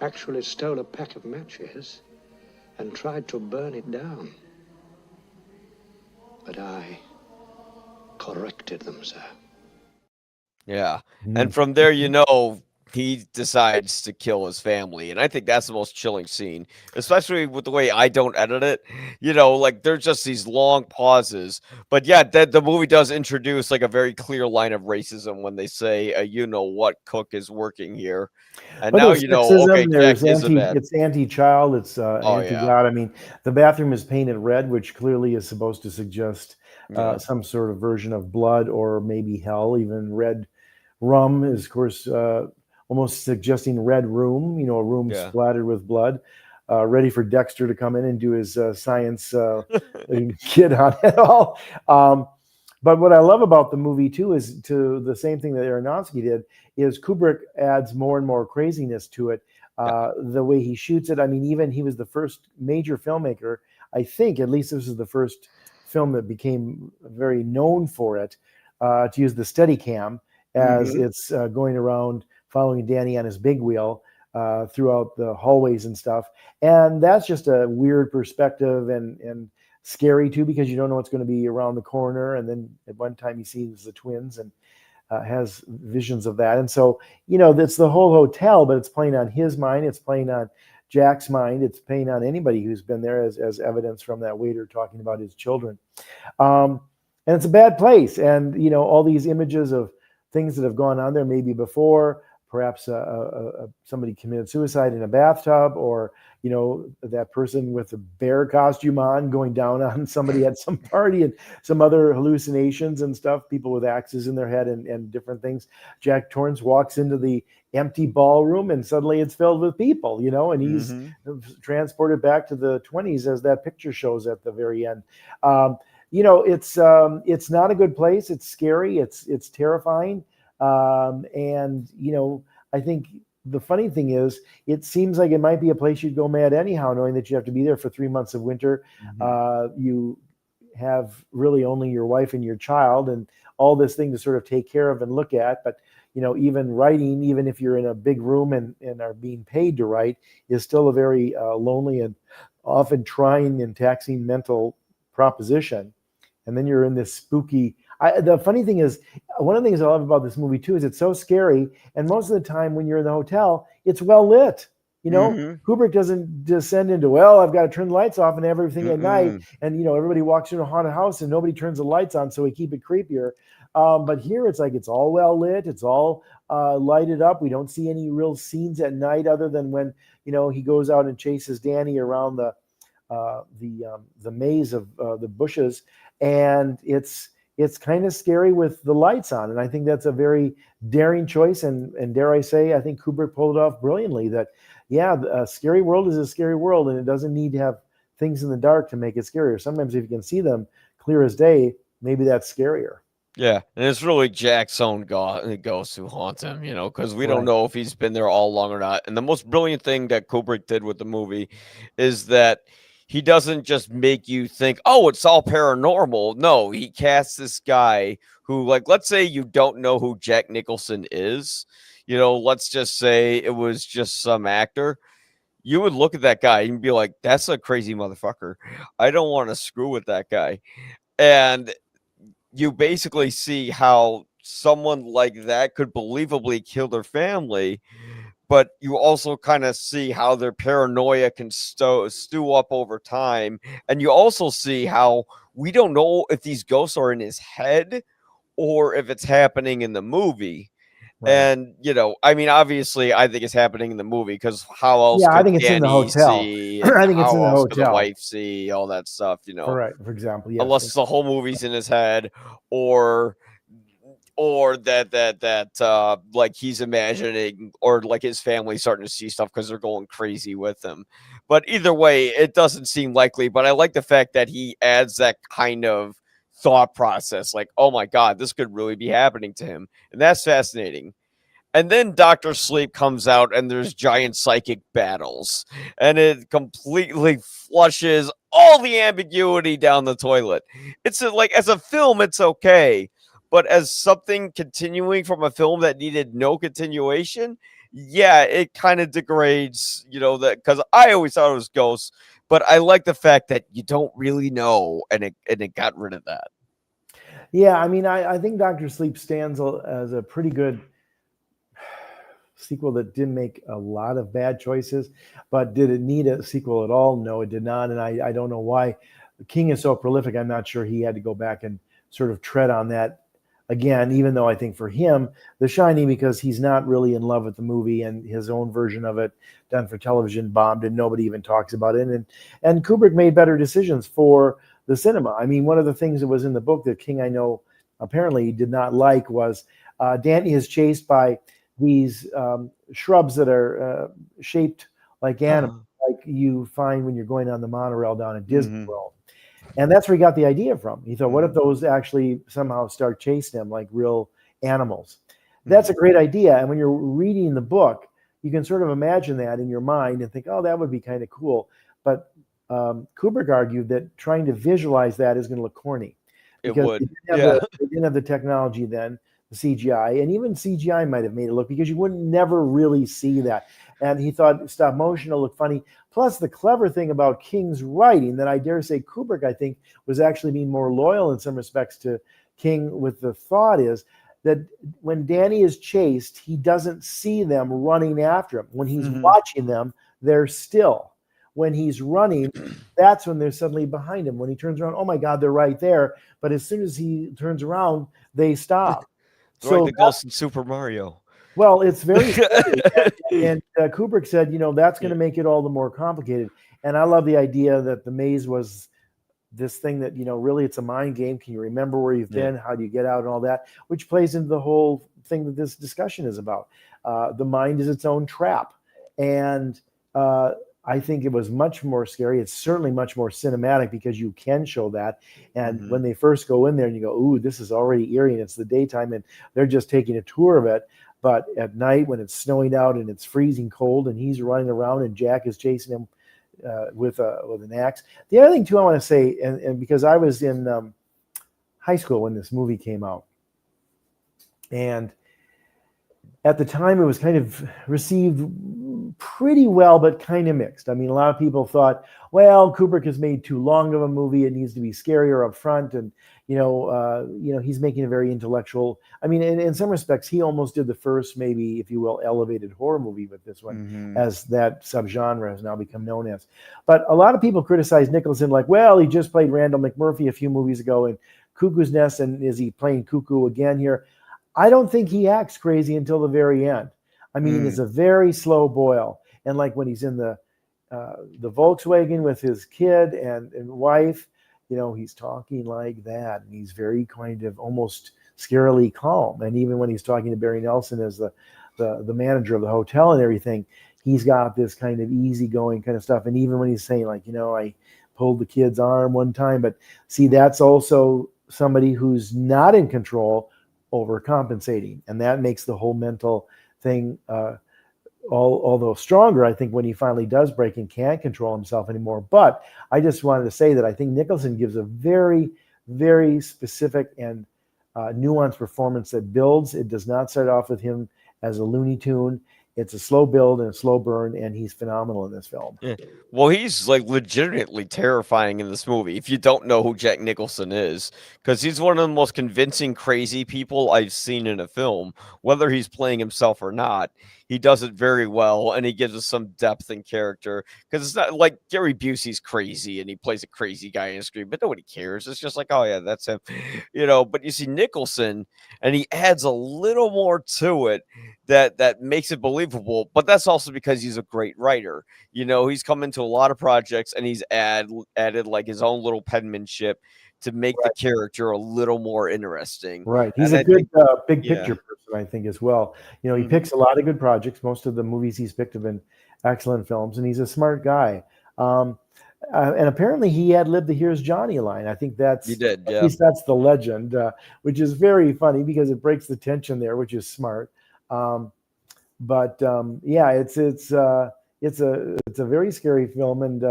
actually stole a pack of matches and tried to burn it down. But I corrected them, sir. Yeah. And from there, you know, he decides to kill his family. And I think that's the most chilling scene, especially with the way I don't edit it. Like there's just these long pauses. But yeah, the movie does introduce like a very clear line of racism when they say, what cook is working here. And But now there's sexism, okay, Jack there's is a bad. it's anti-child, it's Oh yeah. anti-God. I mean, the bathroom is painted red, which clearly is supposed to suggest Yeah. some sort of version of blood or maybe hell. Even red rum is, of course, almost suggesting red room, a room Yeah. splattered with blood, ready for Dexter to come in and do his science kid on it all. But what I love about the movie too is to the same thing that Aronofsky did is Kubrick adds more and more craziness to it. The way he shoots it. I mean, even he was the first major filmmaker. I think at least this is the first film that became very known for it to use the Steadicam as it's going around following Danny on his big wheel throughout the hallways and stuff. And that's just a weird perspective and scary too, because you don't know what's going to be around the corner. And then at one time he sees the twins and has visions of that. And so, it's the whole hotel, but it's playing on his mind. It's playing on Jack's mind. It's playing on anybody who's been there as evidence from that waiter talking about his children. And it's a bad place. And, all these images of things that have gone on there maybe before, perhaps somebody committed suicide in a bathtub, or that person with a bear costume on going down on somebody at some party, and some other hallucinations and stuff, people with axes in their head and different things. Jack Torrance walks into the empty ballroom and suddenly it's filled with people, and he's transported back to the 20s, as that picture shows at the very end. It's not a good place. It's scary. It's terrifying. And I think the funny thing is, it seems like it might be a place you'd go mad anyhow, knowing that you have to be there for 3 months of winter. You have really only your wife and your child and all this thing to sort of take care of and look at. But, even writing, even if you're in a big room and are being paid to write, is still a very lonely and often trying and taxing mental proposition. And then you're in this spooky. The funny thing is, one of the things I love about this movie too is it's so scary, and most of the time when you're in the hotel, it's well lit. Kubrick doesn't descend into, well, I've got to turn the lights off and everything at night, and everybody walks into a haunted house and nobody turns the lights on, so we keep it creepier. But here it's like it's all well lit, it's all lighted up. We don't see any real scenes at night other than when he goes out and chases Danny around the maze of the bushes, and it's kind of scary with the lights on. And I think that's a very daring choice. And dare I say, I think Kubrick pulled it off brilliantly, that, a scary world is a scary world, and it doesn't need to have things in the dark to make it scarier. Sometimes if you can see them clear as day, maybe that's scarier. Yeah, and it's really Jack's own ghost who haunts him, because we don't Right. know if he's been there all along or not. And the most brilliant thing that Kubrick did with the movie is that he doesn't just make you think, oh, it's all paranormal. No, he casts this guy who, like, let's say you don't know who Jack Nicholson is. Let's just say it was just some actor. You would look at that guy and be like, that's a crazy motherfucker. I don't want to screw with that guy. And you basically see how someone like that could believably kill their family, but you also kind of see how their paranoia can stew up over time. And you also see how we don't know if these ghosts are in his head or if it's happening in the movie. Right. And, I mean, obviously, I think it's happening in the movie, because how else Yeah, I could think it's in the Danny hotel. see? I think it's How in the else could the hotel. wife see? All that stuff, Right. For example, yes. Unless the whole movie's in his head, or that like he's imagining, or like his family's starting to see stuff because they're going crazy with him. But either way, it doesn't seem likely. But I like the fact that he adds that kind of thought process, like, oh my god, this could really be happening to him, and that's fascinating. And then Dr. Sleep comes out and there's giant psychic battles, and it completely flushes all the ambiguity down the toilet. It's like, as a film, it's okay, but as something continuing from a film that needed no continuation, yeah, it kind of degrades, that, because I always thought it was ghosts, but I like the fact that you don't really know, and it got rid of that. Yeah, I mean, I think Dr. Sleep stands as a pretty good sequel that didn't make a lot of bad choices, but did it need a sequel at all? No, it did not. And I don't know why. King is so prolific. I'm not sure he had to go back and sort of tread on that again, even though I think for him, The Shining, because he's not really in love with the movie and his own version of it done for television bombed and nobody even talks about it. And Kubrick made better decisions for the cinema. I mean, one of the things that was in the book that King, I know, apparently did not like was Danny is chased by these shrubs that are shaped like animals, like you find when you're going on the monorail down at Disney World. And that's where he got the idea from. He thought, what if those actually somehow start chasing him like real animals? That's a great idea. And when you're reading the book, you can sort of imagine that in your mind and think, oh, that would be kind of cool. But Kubrick argued that trying to visualize that is going to look corny. Because It would. they didn't have the technology then, the CGI, and even CGI might have made it look, because you wouldn't never really see that. And he thought stop motion will look funny. Plus, the clever thing about King's writing that I dare say Kubrick, I think, was actually being more loyal in some respects to King with the thought is that when Danny is chased, he doesn't see them running after him. When he's watching them, they're still. When he's running, that's when they're suddenly behind him. When he turns around, oh my God, they're right there. But as soon as he turns around, they stop. So like the ghost in Super Mario. Well, it's very scary. And Kubrick said, that's going to make it all the more complicated. And I love the idea that the maze was this thing that, really it's a mind game. Can you remember where you've been? How do you get out and all that? Which plays into the whole thing that this discussion is about. The mind is its own trap. And I think it was much more scary. It's certainly much more cinematic because you can show that. And when they first go in there and you go, ooh, this is already eerie, and it's the daytime and they're just taking a tour of it. But at night when it's snowing out and it's freezing cold and he's running around and Jack is chasing him with an axe. The other thing too I want to say, and because I was in high school when this movie came out, and at the time it was kind of received pretty well, but kind of mixed. I mean, a lot of people thought, well, Kubrick has made too long of a movie. It needs to be scarier up front. And, he's making a very intellectual, I mean, in some respects, he almost did the first, maybe, if you will, elevated horror movie with this one, as that subgenre has now become known as. But a lot of people criticize Nicholson like, well, he just played Randall McMurphy a few movies ago in Cuckoo's Nest, and is he playing Cuckoo again here? I don't think he acts crazy until the very end. I mean, it's a very slow boil. And like when he's in the Volkswagen with his kid and wife, he's talking like that. And he's very kind of almost scarily calm. And even when he's talking to Barry Nelson as the manager of the hotel and everything, he's got this kind of easygoing kind of stuff. And even when he's saying like, I pulled the kid's arm one time. But see, that's also somebody who's not in control overcompensating. And that makes the whole mental thing although stronger, I think, when he finally does break and can't control himself anymore. But I just wanted to say that I think Nicholson gives a very, very specific and nuanced performance that builds. It does not start off with him as a Looney Tune. It's a slow build and a slow burn, and he's phenomenal in this film. Yeah. Well, he's like legitimately terrifying in this movie if you don't know who Jack Nicholson is, because he's one of the most convincing, crazy people I've seen in a film. Whether he's playing himself or not, he does it very well, and he gives us some depth and character. Because it's not like Gary Busey's crazy and he plays a crazy guy in a screen, but nobody cares. It's just like, oh yeah, that's him, But you see Nicholson, and he adds a little more to it that makes it believable. But that's also because he's a great writer. He's come into a lot of projects and he's added like his own little penmanship to make the character a little more interesting. Right. He's a good big picture person, I think, as well. He picks a lot of good projects. Most of the movies he's picked have been excellent films, and he's a smart guy. And apparently he had lived the "Here's Johnny" line. I think He did, yeah. At least that's the legend, which is very funny because it breaks the tension there, which is smart. But it's a very scary film, and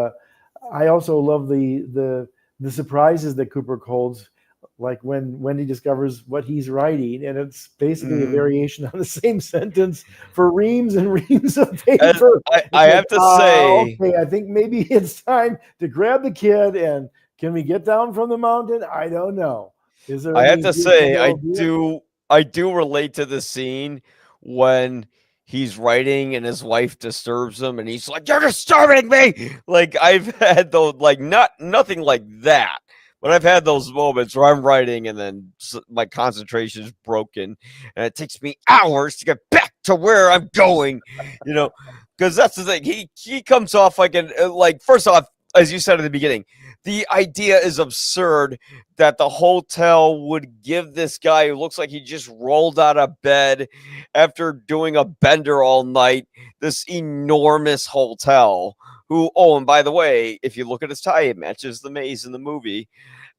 I also love the surprises that Kubrick holds, like when he discovers what he's writing, and it's basically a variation on the same sentence for reams and reams of paper. I have to say, okay, I think maybe it's time to grab the kid, and can we get down from the mountain? I don't know. Is there? I have to say, I do relate to the scene when he's writing and his wife disturbs him and he's like, "You're disturbing me." Like I've had those, like nothing like that, but I've had those moments where I'm writing and then my concentration is broken and it takes me hours to get back to where I'm going, you know, because that's the thing. He comes off like like, first off, as you said at the beginning, the idea is absurd that the hotel would give this guy who looks like he just rolled out of bed after doing a bender all night this enormous hotel. Who, oh, and by the way, if you look at his tie, it matches the maze in the movie.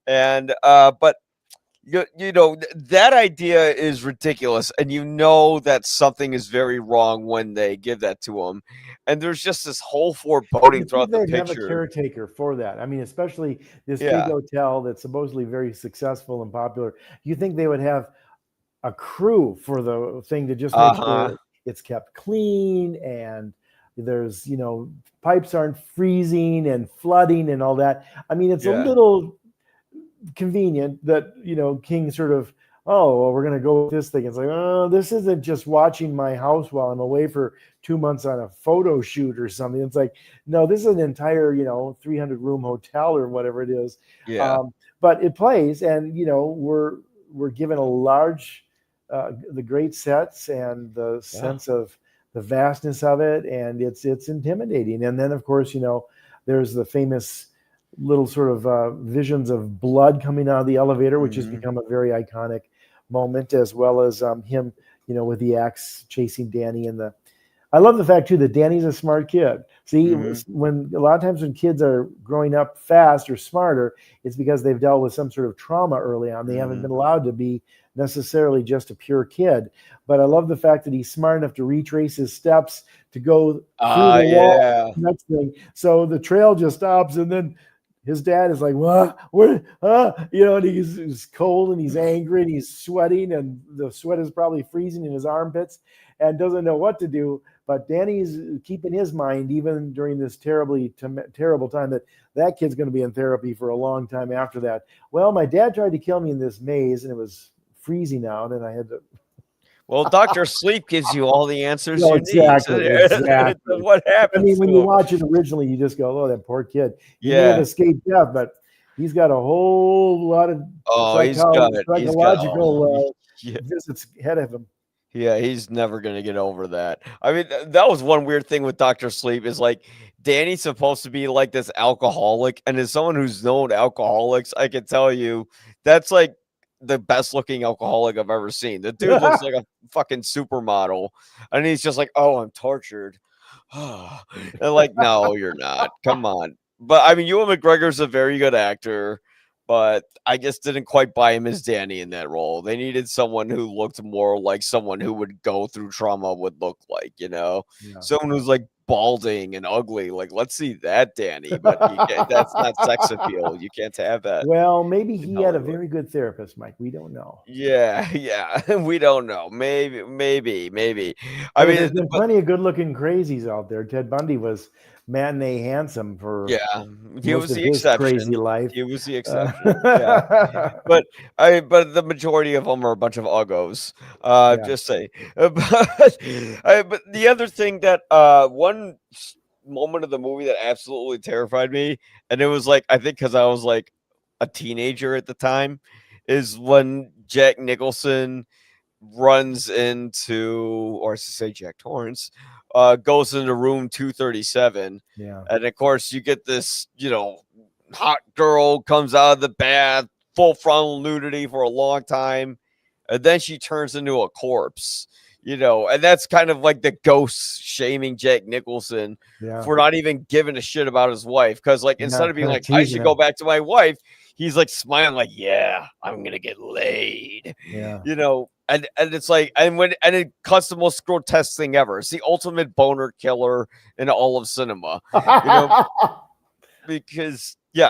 And but you know that idea is ridiculous, and you know that something is very wrong when they give that to him, and there's just this whole foreboding throughout the They'd have a picture. caretaker for that. I mean, especially this big Yeah. hotel that's supposedly very successful and popular. You think they would have a crew for the thing to just make sure it's kept clean and there's, pipes aren't freezing and flooding and all that. I mean, it's a Yeah. little convenient that, King sort of, oh, well, we're going to go with this thing. It's like, oh, this isn't just watching my house while I'm away for 2 months on a photo shoot or something. It's like, no, this is an entire, 300 room hotel or whatever it is. Yeah. But it plays, and, we're given a large, the great sets and the sense of the vastness of it. And it's intimidating. And then, of course, there's the famous little sort of visions of blood coming out of the elevator, which has become a very iconic moment, as well as him, with the axe chasing Danny. I love the fact too that Danny's a smart kid. See, when a lot of times when kids are growing up fast or smarter, it's because they've dealt with some sort of trauma early on. They haven't been allowed to be necessarily just a pure kid. But I love the fact that he's smart enough to retrace his steps to go through the wall. Next thing, so the trail just stops, and then his dad is like, "What? Where? And he's cold and he's angry and he's sweating, and the sweat is probably freezing in his armpits, and doesn't know what to do." But Danny's keeping his mind even during this terrible time that kid's going to be in therapy for a long time after that. Well, my dad tried to kill me in this maze, and it was freezing out, and I had to. Well, Dr. Sleep gives you all the answers No, you exactly. need. What happens? I mean, when you watch it originally, you just go, "Oh, that poor kid. He may Yeah. have escaped death, but he's got a whole lot of psychological visits ahead of him." Yeah, he's never going to get over that. I mean, that was one weird thing with Dr. Sleep is like Danny's supposed to be like this alcoholic. And as someone who's known alcoholics, I can tell you that's like the best looking alcoholic I've ever seen. The dude looks like a fucking supermodel. And he's just like, "Oh, I'm tortured." And like, no, you're not. Come on. But I mean, Ewan McGregor's a very good actor. But I just didn't quite buy him as Danny in that role. They needed someone who looked more like someone who would go through trauma would look like, someone who's like balding and ugly. Like, let's see that Danny, but that's not sex appeal. You can't have that. Well, maybe he had a very good therapist, Mike. We don't know. Yeah, we don't know. Maybe. I mean, there's been plenty of good-looking crazies out there. Ted Bundy was matinee handsome for he was the exception. Crazy life. He was the exception. But the majority of them are a bunch of uggos. Just say. But the other thing that one moment of the movie that absolutely terrified me, and it was like I think because I was like a teenager at the time, is when Jack Nicholson runs into, or I should say Jack Torrance, goes into room 237. Yeah. And of course you get this, hot girl comes out of the bath, full frontal nudity for a long time. And then she turns into a corpse, and that's kind of like the ghost shaming Jack Nicholson for not even giving a shit about his wife. Cause like, instead of being like, I should go back to my wife, he's like smiling like, yeah, I'm going to get laid, and it's like, and it cuts the most grotesque thing ever. It's the ultimate boner killer in all of cinema, because you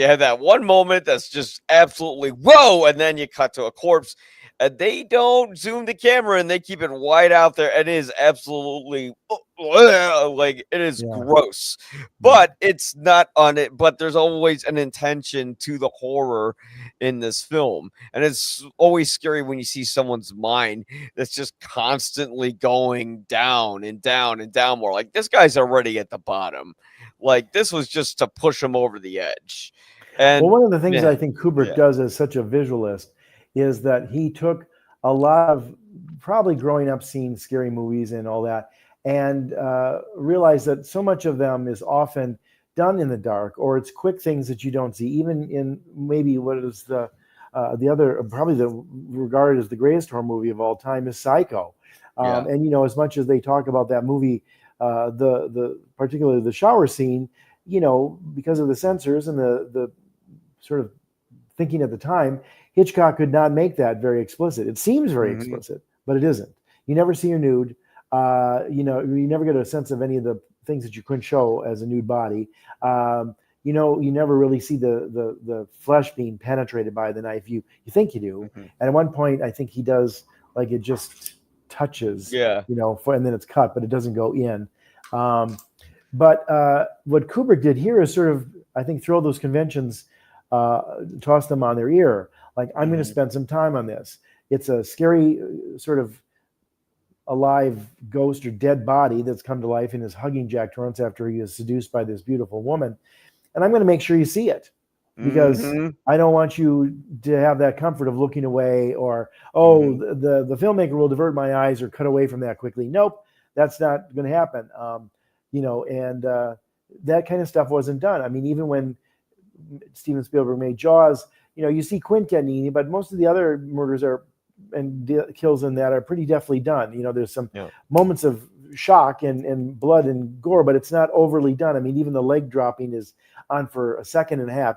have that one moment that's just absolutely whoa, and then you cut to a corpse, and they don't zoom the camera and they keep it wide out there. And it is absolutely like it is Yeah. gross, but it's not on it. But there's always an intention to the horror in this film, and it's always scary when you see someone's mind that's just constantly going down and down and down more. Like this guy's already at the bottom. Like this was just to push him over the edge. And Well, one of the things man, I think Kubrick yeah. does as such a visualist is that he took a lot of probably growing up seeing scary movies and all that, and realized that so much of them is often done in the dark, or it's quick things that you don't see. Even in maybe what is the other, probably the regarded as the greatest horror movie of all time, is Psycho. Yeah. And you know, as much as they talk about that movie, the particularly the shower scene, you know, because of the censors and the sort of thinking at the time, Hitchcock could not make that very explicit. It seems very explicit, but it isn't. You never see her nude. You know, you never get a sense of any of the things that you couldn't show as a nude body. You know, you never really see the flesh being penetrated by the knife. You think you do, and at one point, I think he does, like it just touches. Yeah. You know, and then it's cut, but it doesn't go in. But what Kubrick did here is sort of, I think, throw those conventions, toss them on their ear. Like, I'm going to spend some time on this. It's a scary sort of alive ghost or dead body that's come to life and is hugging Jack Torrance after he is seduced by this beautiful woman. And I'm going to make sure you see it, because I don't want you to have that comfort of looking away, or, the filmmaker will divert my eyes or cut away from that quickly. Nope, that's not going to happen. You know, and that kind of stuff wasn't done. I mean, even when Steven Spielberg made Jaws, you know, you see Quint getting eaten, but most of the other murders kills in that are pretty deftly done. You know, there's some moments of shock and blood and gore, but it's not overly done. I mean, even the leg dropping is on for a second and a half.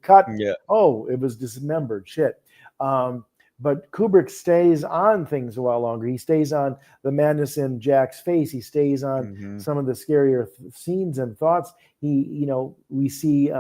Cut. Yeah. Oh, it was dismembered. Shit. But Kubrick stays on things a while longer. He stays on the madness in Jack's face. He stays on some of the scarier scenes and thoughts. We see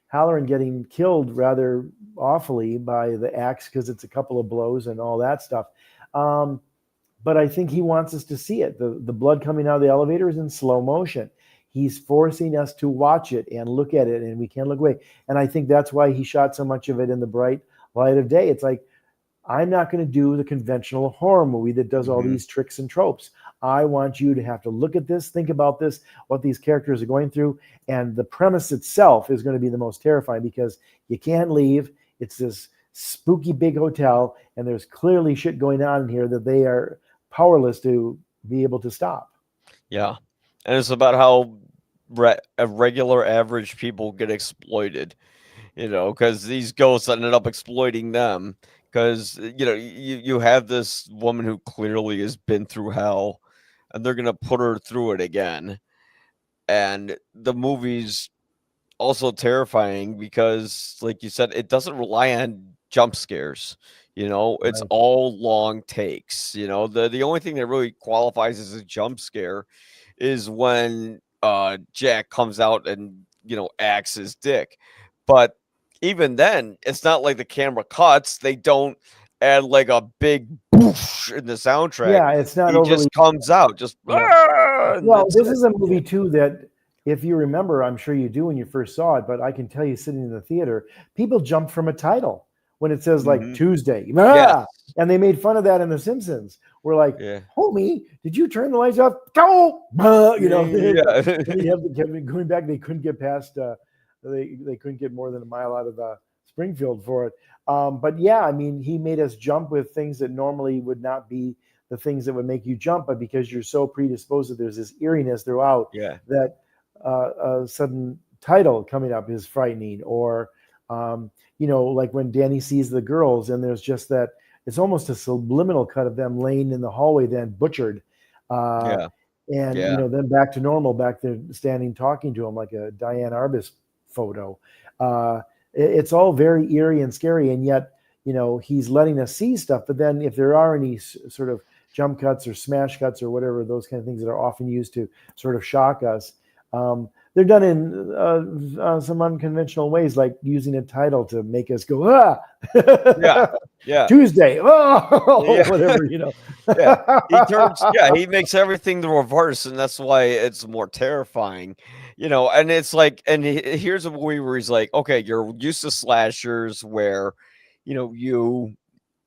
Halloran getting killed rather awfully by the axe, because it's a couple of blows and all that stuff. But I think he wants us to see it. The blood coming out of the elevator is in slow motion. He's forcing us to watch it and look at it, and we can't look away. And I think that's why he shot so much of it in the bright light of day. It's like, I'm not going to do the conventional horror movie that does all these tricks and tropes. I want you to have to look at this, think about this, what these characters are going through. And the premise itself is going to be the most terrifying, because you can't leave. It's this spooky big hotel, and there's clearly shit going on in here that they are powerless to be able to stop. Yeah. And it's about how regular average people get exploited, you know, because these ghosts ended up exploiting them. Because, you know, you have this woman who clearly has been through hell, and they're going to put her through it again. And the movie's also terrifying because, like you said, it doesn't rely on jump scares. You know, it's all long takes. You know, the only thing that really qualifies as a jump scare is when Jack comes out and, you know, acts his dick. But even then, it's not like the camera cuts. They don't add like a big boosh in the soundtrack. Yeah, it's not He overly. just comes out, just Well, this is a movie too that, if you remember, I'm sure you do when you first saw it, but I can tell you, sitting in the theater, people jumped from a title when it says like Tuesday, and they made fun of that in The Simpsons. We're like, homie, did you turn the lights off? Go, you know. They have going back. They couldn't get past. They couldn't get more than a mile out of Springfield for it. But yeah, I mean, he made us jump with things that normally would not be the things that would make you jump, but because you're so predisposed that there's this eeriness throughout, that a sudden title coming up is frightening. Or you know, like when Danny sees the girls and there's just that, it's almost a subliminal cut of them laying in the hallway, then butchered. And you know, then back to normal, back there standing talking to him like a Diane Arbus photo. It's all very eerie and scary, and yet, you know, he's letting us see stuff. But then if there are any sort of jump cuts or smash cuts or whatever, those kind of things that are often used to sort of shock us, they're done in some unconventional ways, like using a title to make us go, ah, Yeah. Tuesday, oh, Yeah. whatever, you know. Yeah. He makes everything the reverse, and that's why it's more terrifying, and it's like, and here's a movie where he's like, okay, you're used to slashers where, you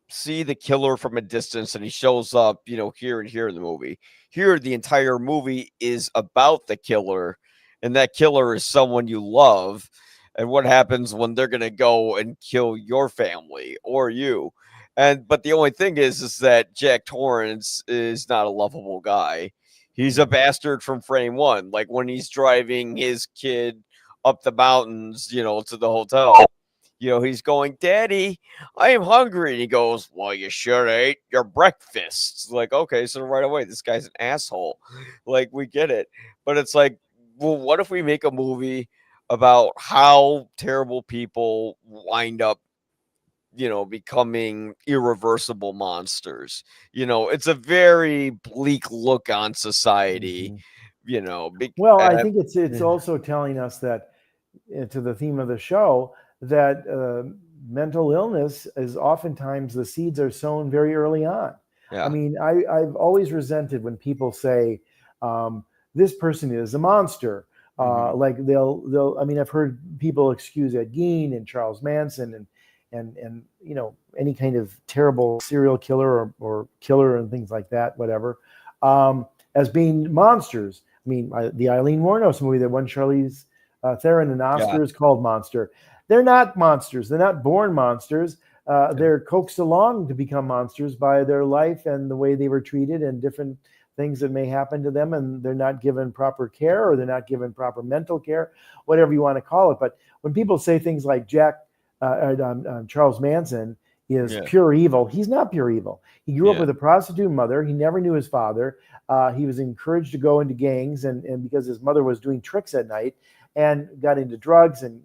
see the killer from a distance and he shows up, here and here in the movie. Here, the entire movie is about the killer, and that killer is someone you love. And what happens when they're going to go and kill your family or you? But the only thing is that Jack Torrance is not a lovable guy. He's a bastard from frame one. Like when he's driving his kid up the mountains, to the hotel, he's going, Daddy, I am hungry. And he goes, well, you should have ate your breakfast. Like, okay, so right away, this guy's an asshole. Like, we get it. But it's like, well, what if we make a movie about how terrible people wind up, becoming irreversible monsters? It's a very bleak look on society, Well, I think it's also telling us that, to the theme of the show, that mental illness is oftentimes the seeds are sown very early on. Yeah. I mean, I've always resented when people say, this person is a monster. Like they'll. I mean, I've heard people excuse Ed Gein and Charles Manson and any kind of terrible serial killer or killer and things like that, whatever, as being monsters. I mean, the Eileen Wuornos movie that won Charlize Theron an Oscar is called Monster. They're not monsters. They're not born monsters. They're coaxed along to become monsters by their life and the way they were treated and different things that may happen to them, and they're not given proper care, or they're not given proper mental care, whatever you want to call it. But when people say things like Charles Manson is pure evil, he's not pure evil. He grew up with a prostitute mother. He never knew his father. He was encouraged to go into gangs, and because his mother was doing tricks at night, and got into drugs and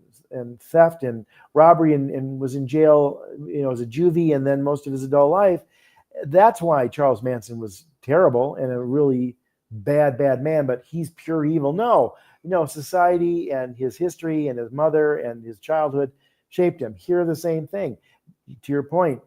theft and robbery, and was in jail, as a juvie, and then most of his adult life. That's why Charles Manson was terrible and a really bad man, but he's pure evil. No, society and his history and his mother and his childhood shaped him. Here, the same thing. To your point,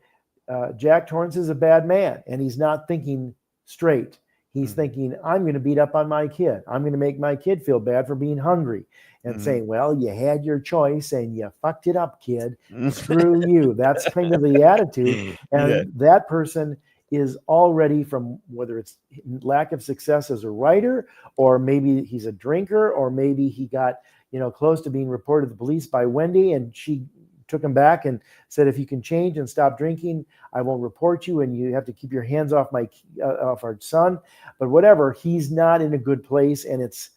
Jack Torrance is a bad man, and he's not thinking straight. He's thinking, I'm going to beat up on my kid. I'm going to make my kid feel bad for being hungry, and saying, well, you had your choice and you fucked it up, kid. Screw you. That's kind of the attitude. And that person is already, from whether it's lack of success as a writer, or maybe he's a drinker, or maybe he got, close to being reported to the police by Wendy, and she took him back and said, if you can change and stop drinking, I won't report you, and you have to keep your hands off off our son. But whatever, he's not in a good place, and it's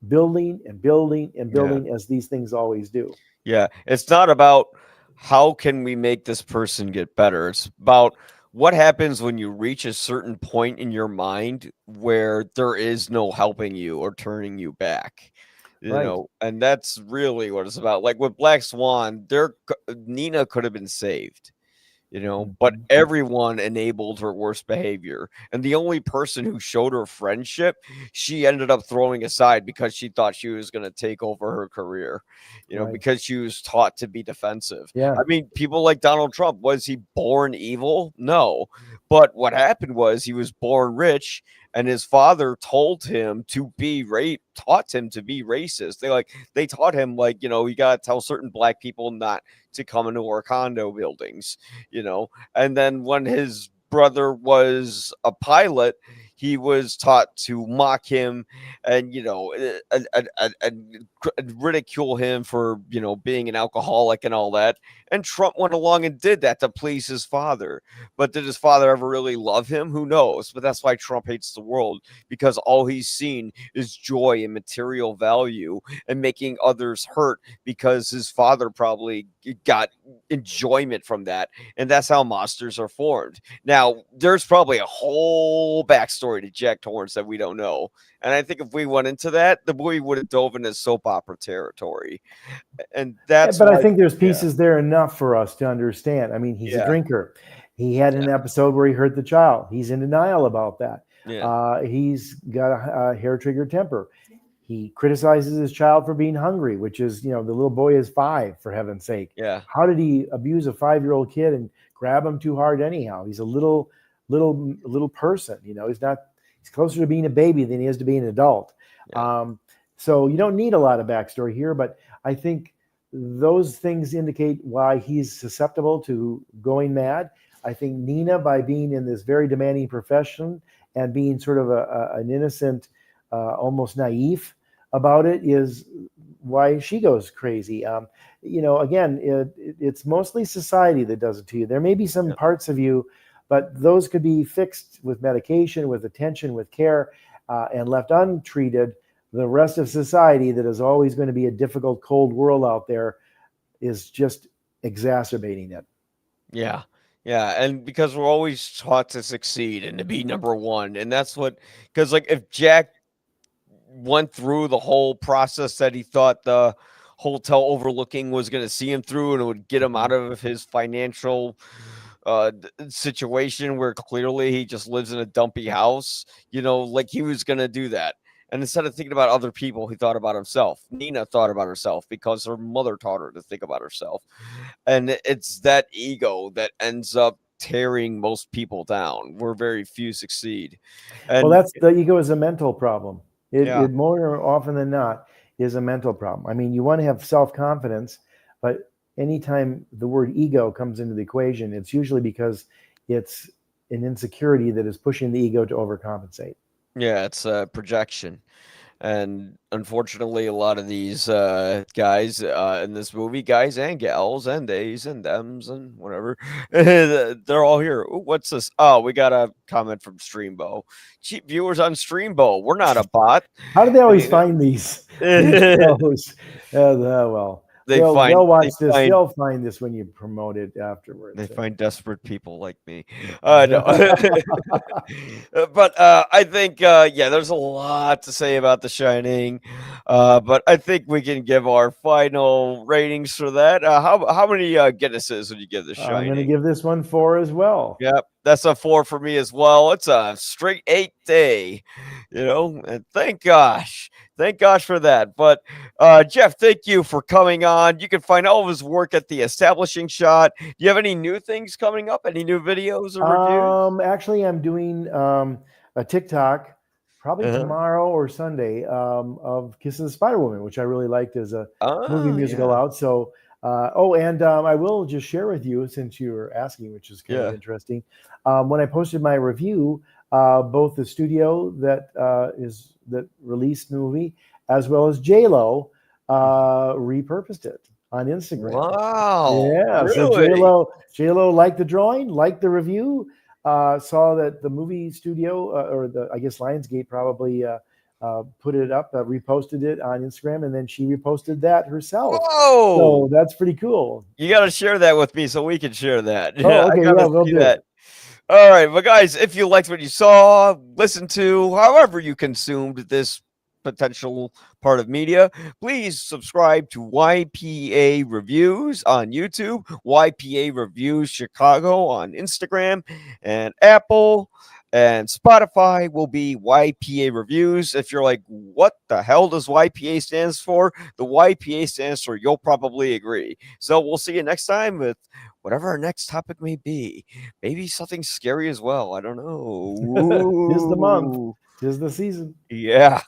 building and building and building, as these things always do. Yeah, it's not about how can we make this person get better. It's about what happens when you reach a certain point in your mind where there is no helping you or turning you back. And that's really what it's about. Like with Black Swan, Nina could have been saved, but everyone enabled her worst behavior. And the only person who showed her friendship, she ended up throwing aside because she thought she was going to take over her career, because she was taught to be defensive. Yeah. I mean, people like Donald Trump, was he born evil? No. But what happened was he was born rich, and his father taught him to be racist. They taught him, you got to tell certain black people not to come into our condo buildings, and then when his brother was a pilot, he was taught to mock him and ridicule him for being an alcoholic and all that. And Trump went along and did that to please his father. But did his father ever really love him? Who knows? But that's why Trump hates the world, because all he's seen is joy and material value and making others hurt, because his father probably got enjoyment from that. And that's how monsters are formed. Now, there's probably a whole backstory to Jack Torrance that we don't know. And I think if we went into that, the movie would have dove into soap opera territory. And that's but I think there's pieces there enough for us to understand. I mean, he's a drinker. He had an episode where he hurt the child. He's in denial about that. He's got a hair trigger temper. He criticizes his child for being hungry, which is, the little boy is 5, for heaven's sake. Yeah. How did he abuse a 5-year-old kid and grab him too hard anyhow? He's a little person, he's closer to being a baby than he is to being an adult. Yeah. So you don't need a lot of backstory here, but I think those things indicate why he's susceptible to going mad. I think Nina, by being in this very demanding profession and being sort of an innocent, almost naive about it, is why she goes crazy. Again, it's mostly society that does it to you. There may be some parts of you, but those could be fixed with medication, with attention, with care, and left untreated. The rest of society, that is always going to be a difficult, cold world out there, is just exacerbating it. Yeah. Yeah. And because we're always taught to succeed and to be number one. And that's because like if Jack went through the whole process that he thought the hotel overlooking was going to see him through, and it would get him out of his financial situation where clearly he just lives in a dumpy house, like he was going to do that. And instead of thinking about other people, he thought about himself. Nina thought about herself because her mother taught her to think about herself. And it's that ego that ends up tearing most people down, where very few succeed. And Well, the ego is a mental problem. It Yeah. more often than not is a mental problem. I mean, you want to have self-confidence, but anytime the word ego comes into the equation, it's usually because it's an insecurity that is pushing the ego to overcompensate. Yeah, it's a projection. And unfortunately, a lot of these guys in this movie, guys and gals and theys and thems and whatever, they're all here. Ooh, what's this? Oh, we got a comment from Streambo. Cheap viewers on Streambo. We're not a bot. How do they always find these shows? Well, they'll watch this. They'll find this when you promote it afterwards. They find desperate people like me. No. But I think, there's a lot to say about The Shining. But I think we can give our final ratings for that. How many Guinnesses would you give The Shining? I'm going to give this one 4 as well. Yep, that's a 4 for me as well. It's a straight 8-day, and thank gosh for that. But Jeff, thank you for coming on. You can find all of his work at The Establishing Shot. Do you have any new things coming up? Any new videos or reviews? Actually, I'm doing a TikTok probably tomorrow or Sunday of Kiss of the Spider Woman, which I really liked as a movie musical out. So, I will just share with you, since you were asking, which is kind of interesting. When I posted my review, both the studio that released the movie, as well as J-Lo, repurposed it on Instagram. Wow! Yeah, really? So J-Lo liked the drawing, liked the review, saw that the movie studio or I guess Lionsgate probably put it up, reposted it on Instagram, and then she reposted that herself. Whoa! So that's pretty cool. You got to share that with me so we can share that. Oh, okay, we'll do it. All right, well, guys, if you liked what you saw, listened to, however you consumed this potential part of media, please subscribe to YPA Reviews on YouTube, YPA Reviews Chicago on Instagram, and Apple and Spotify will be YPA Reviews. If you're like, what the hell does YPA stands for? The YPA stands for You'll Probably Agree. So we'll see you next time with whatever our next topic may be. Maybe something scary as well. I don't know. 'Tis the month. 'Tis the season. Yeah.